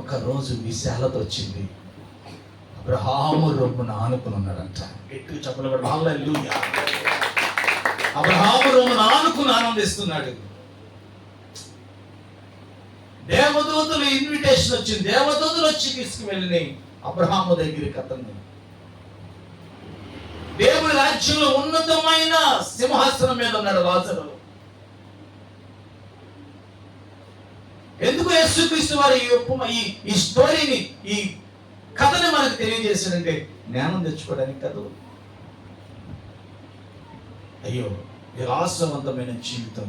ఒక రోజు విశాలత వచ్చింది. అబ్రహాము రొమ్మున ఆనుకుని ఉన్నాడంట. గట్టిగా చెప్పలబడి హల్లెలూయా. అబ్రహాము రొమ్మున ఆనుకుని ఆనందిస్తున్నాడు. దేవదూతలు ఇన్విటేషన్ వచ్చింది. దేవదూతలు వచ్చి తీసుకువెళ్ళినాయి అబ్రహాము దగ్గరికి అతన్ని. దేవుడి రాజ్యంలో ఉన్నతమైన సింహాసనం మీద ఉన్నాడు లాజరు. ఎందుకు యేసుక్రీస్తు వారి ఈ స్టోరీని, ఈ కథని మనకు తెలియజేశాడంటే జ్ఞానం తెచ్చుకోవడానికి కాదు. అయ్యో విలాసవంతమైన జీవితం,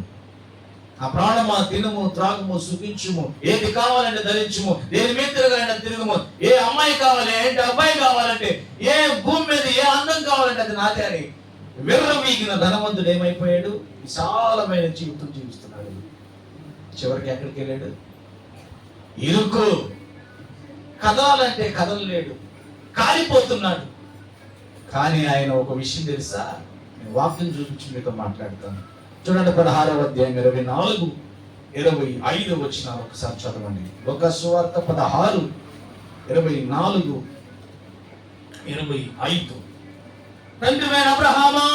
ఆ ప్రాణమా తినము త్రాగము సుఖించుము, ఏది కావాలంటే ధరించుము, దేని మీద తిరగాలంటే తిరుగుము, ఏ అమ్మాయి కావాలి ఏంటి అబ్బాయి కావాలంటే, ఏ భూమి మీద ఏ అందం కావాలంటే అది నాదే అని విర్రవీగిన ధనవంతుడు ఏమైపోయాడు? విశాలమైన జీవితం జీవిస్తున్నాడు. చివరికి ఎక్కడికి వెళ్ళాడు? ఇరుకు. కదలాలంటే కదలలేడు, కాలిపోతున్నాడు. కానీ ఆయన ఒక విషయం తెలుసా? నేను వాక్యం చూపించి మీతో మాట్లాడతాను. చూడండి 16వ అధ్యాయం 24, 25 వచనాలు ఒకసారి చదవండి. లూకా సువార్త 16, 24, 25. తండ్రివైన అబ్రహామా,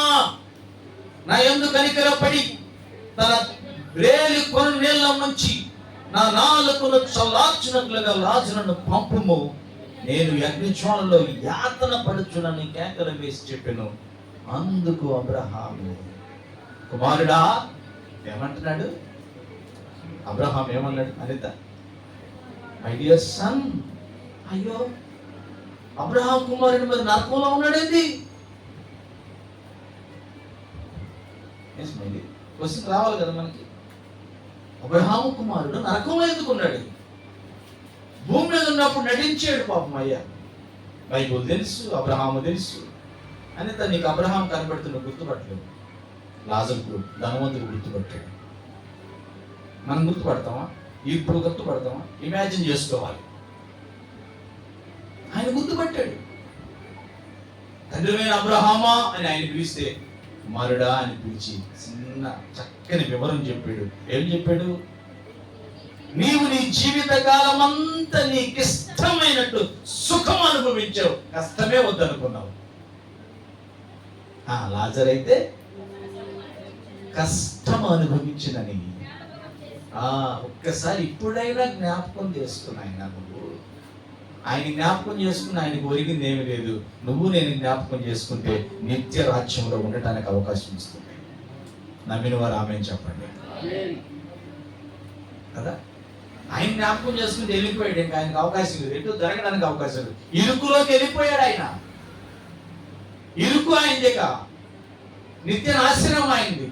నా యందు కనికరపడి తన వేలి కొను నీళ్ళ ముంచి నా నాలుకను చల్లార్చినట్లుగా లాజరును పంపుము, నేను అగ్నిజ్వాలలో యాతన పడుచునని కేకలు వేసి చెప్పాను. అందుకు అబ్రహాము, కుమారుడా ఏమంటున్నాడు? అబ్రహాం ఏమన్నాడు? Anita, my dear son. అయ్యో అబ్రహాం కుమారుడు మరి నరకంలో ఉన్నాడేంటి? క్వశ్చన్ రావాలి కదా మనకి. అబ్రహాము కుమారుడు నరకంలో ఎందుకున్నాడు? భూమి మీద ఉన్నప్పుడు నటించాడు పాపం. అయ్యా బైబుల్ తెలుసు, అబ్రహాము తెలుసు. అనిత, నీకు అబ్రహాం కనబడుతున్న గుర్తుపట్టలేదు, లాజరు ధనవంతుడు గుర్తుపట్టాడు. మనం గుర్తుపడతామా? ఇప్పుడు గుర్తుపడతామా? ఇమాజిన్ చేసుకోవాలి. ఆయన గుర్తుపట్టాడు. తండ్రివైన అబ్రహామా అని ఆయన పిలిస్తే కుమారుడా అని పిలిచి చిన్న చక్కని వివరం చెప్పాడు. ఏం చెప్పాడు? నీవు నీ జీవిత కాలం అంతా నీకు ఇష్టమైనట్టు సుఖం అనుభవించావు, కష్టమే వద్దనుకున్నావు. లాజర్ అయితే కష్టం అనుభవించినని ఒక్కసారి ఇప్పుడైనా జ్ఞాపకం చేసుకున్నాయి. నువ్వు ఆయన జ్ఞాపకం చేసుకుని ఆయనకు ఒరిగింది ఏమి లేదు. నువ్వు నేను జ్ఞాపకం చేసుకుంటే నిత్య రాజ్యంలో ఉండటానికి అవకాశం ఇస్తుంది. నమ్మిన వారు ఆమెను చెప్పండి కదా. ఆయన జ్ఞాపకం చేసుకుంటే వెళ్ళిపోయాడు, ఇంకా ఆయనకు అవకాశం లేదు, ఎటు జరగడానికి అవకాశం లేదు. ఇరుకులోకి వెళ్ళిపోయాడు ఆయన. ఇరుకు అయిందిక, నిత్య నాశనం అయింది.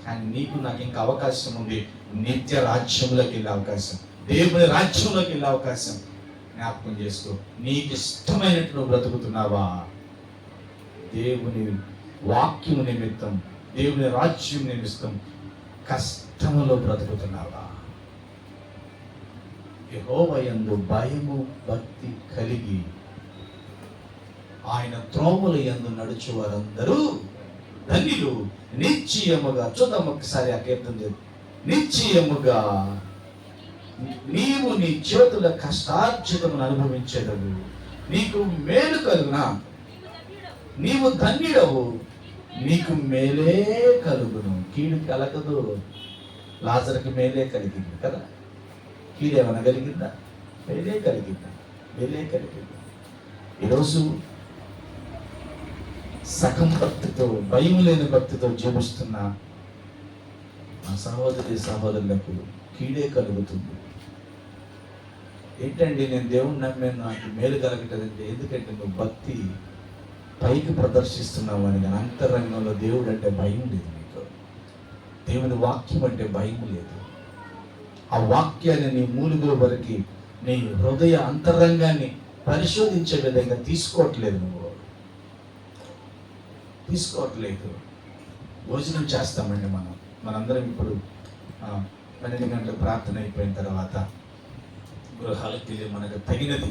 కానీ నీకు నాకు ఇంకా అవకాశం ఉంది. నిత్య రాజ్యంలోకి వెళ్ళే అవకాశం, దేవుని రాజ్యంలోకి వెళ్ళే అవకాశం. జ్ఞాపకం చేసుకో. నీకు ఇష్టమైనట్టు నువ్వు బ్రతుకుతున్నావా? దేవుని వాక్యం నిమిత్తం, దేవుని రాజ్యం నిమిత్తం కష్టములో బ్రతుకుతున్నావా? యెహోవా యందు భయము భక్తి కలిగి ఆయన త్రోవల యందు నడుచు వారందరూ ధన్యులు. నిశ్చయముగా చూద్దాం ఒకసారి ఆ కీర్తన. నిశ్చయముగా నీవు నీ చేతుల కష్టార్జితమును అనుభవించేదవు, నీకు మేలు కలుగునా, నీవు ధన్యుడవు, నీకు మేలే కలుగును. కీడు కలగదు. లాజరుకి మేలే కలిగింది కదా. కీడు ఏమైనా కలిగిందా? మేలే కలిగిందా? మేలే కలిగింది. ఈరోజు సగం భక్తితో, భయం లేని భక్తితో జీవిస్తున్న నా సహోదరి సహోదరులకు కీడే కలుగుతుంది. ఏంటండి నేను దేవుణ్ణి నమ్మాను, నాకు మేలు కలగటంటే? ఎందుకంటే నువ్వు భక్తి పైకి ప్రదర్శిస్తున్నావు అని, అంతరంగంలో దేవుడు అంటే భయం లేదు నీకు. దేవుని వాక్యం అంటే భయం లేదు. ఆ వాక్యాన్ని నీ మూలుగుల వరకు, నీ హృదయ అంతరంగాన్ని పరిశోధించే విధంగా తీసుకోవట్లేదు. నువ్వు తీసుకోవట్లేదు. భోజనం చేస్తామండి మనందరం. ఇప్పుడు 12 గంటల ప్రార్థన అయిపోయిన తర్వాత గృహాలకు వెళ్ళి మనకు తగినది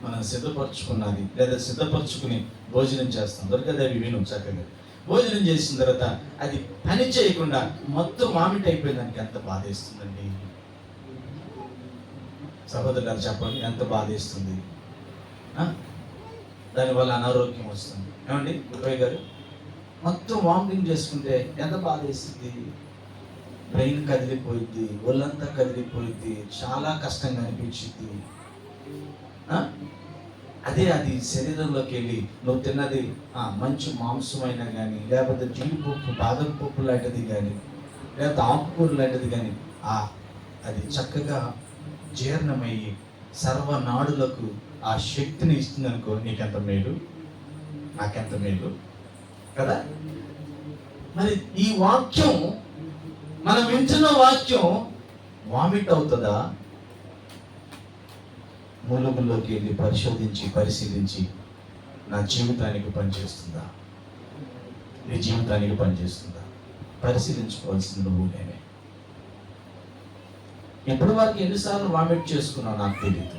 మనం సిద్ధపరచుకున్నది లేదా సిద్ధపరచుకుని భోజనం చేస్తాం. దొరకదేవి విను చక్కగా. భోజనం చేసిన తర్వాత అది పని చేయకుండా మొత్తం మామిటి అయిపోయిందానికి ఎంత బాధేస్తుందండి. సహోదరులు చెప్పండి, ఎంత బాధేస్తుంది. దానివల్ల అనారోగ్యం వస్తుంది. ఏమండి గురువయ్య గారు, మొత్తం వామిటింగ్ చేసుకుంటే ఎంత బాధేస్తుంది. బ్రెయిన్ కదిలిపోయింది, ఒళ్ళంతా కదిలిపోయింది, చాలా కష్టంగా అనిపించింది. అదే అది శరీరంలోకి వెళ్ళి నువ్వు తిన్నది మంచి మాంసమైనా కానీ, లేకపోతే జీడిపప్పు బాదం పప్పు లాంటిది కానీ, లేకపోతే ఆకుకూర లాంటిది కానీ అది చక్కగా జీర్ణమయ్యి సర్వనాడులకు ఆ శక్తిని ఇస్తుంది అనుకో, నీకెంత మేలు, నాకెంత మేలు కదా. మరి ఈ వాక్యం, మనం వింటున్న వాక్యం వామిట్ అవుతుందా? మూలముల్లోకి వెళ్ళి పరిశోధించి పరిశీలించి నా జీవితానికి పనిచేస్తుందా, నీ జీవితానికి పనిచేస్తుందా పరిశీలించుకోవాల్సింది నువ్వు నేనే. ఎప్పటి వరకు ఎన్నిసార్లు వామిట్ చేసుకున్నావు నాకు తెలియదు.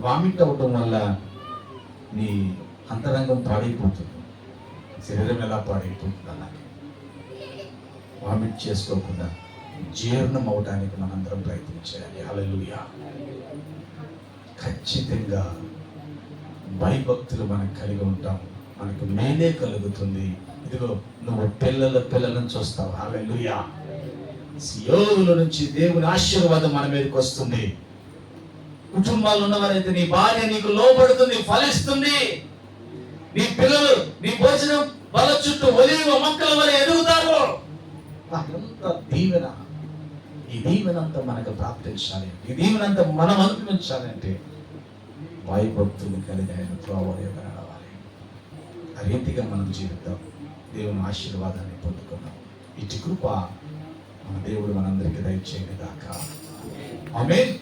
వామిట్ అవ్వటం వల్ల నీ అంతరంగం పాడైపోతుంది, శరీరం ఎలా పాడైపోతుంది అలాగే. వామిట్ చేసుకోకుండా జీర్ణం అవడానికి మనందరం ప్రయత్నం చేయాలి. హల్లెలూయా. ఖచ్చితంగా భయభక్తులు మనకు కలిగి ఉంటాం, మనకు మేలే కలుగుతుంది. ఇదిగో నువ్వు పిల్లలను చూస్తావు. హల్లెలూయా. సియోనుల నుంచి దేవుని ఆశీర్వాదం మన మీదకి వస్తుంది. కుటుంబాలు ఉన్నవారైతే నీ భార్య నీకు లోబడుతుంది, ఫలిస్తుంది. నీ పిల్లలు నీ భోజనం వాళ్ళ చుట్టూ ఒలీవ మొక్కల వలె ఎదుగుతారు. ఎంత దీవెన! ఈ దీవెనంతా మనకు ప్రాప్తించాలి, ఈ దీవెనంతా మనం అనుభవించాలంటే భయభక్తులు కలిగిన త్రోవలో నడవాలి. ఆ రీతిగా మనం జీవితం దేవుని ఆశీర్వాదాన్ని పొందుకున్నాం. ఇటు కృప మన దేవుడు మనందరికీ దయచేయని దాకా. ఆమేన్.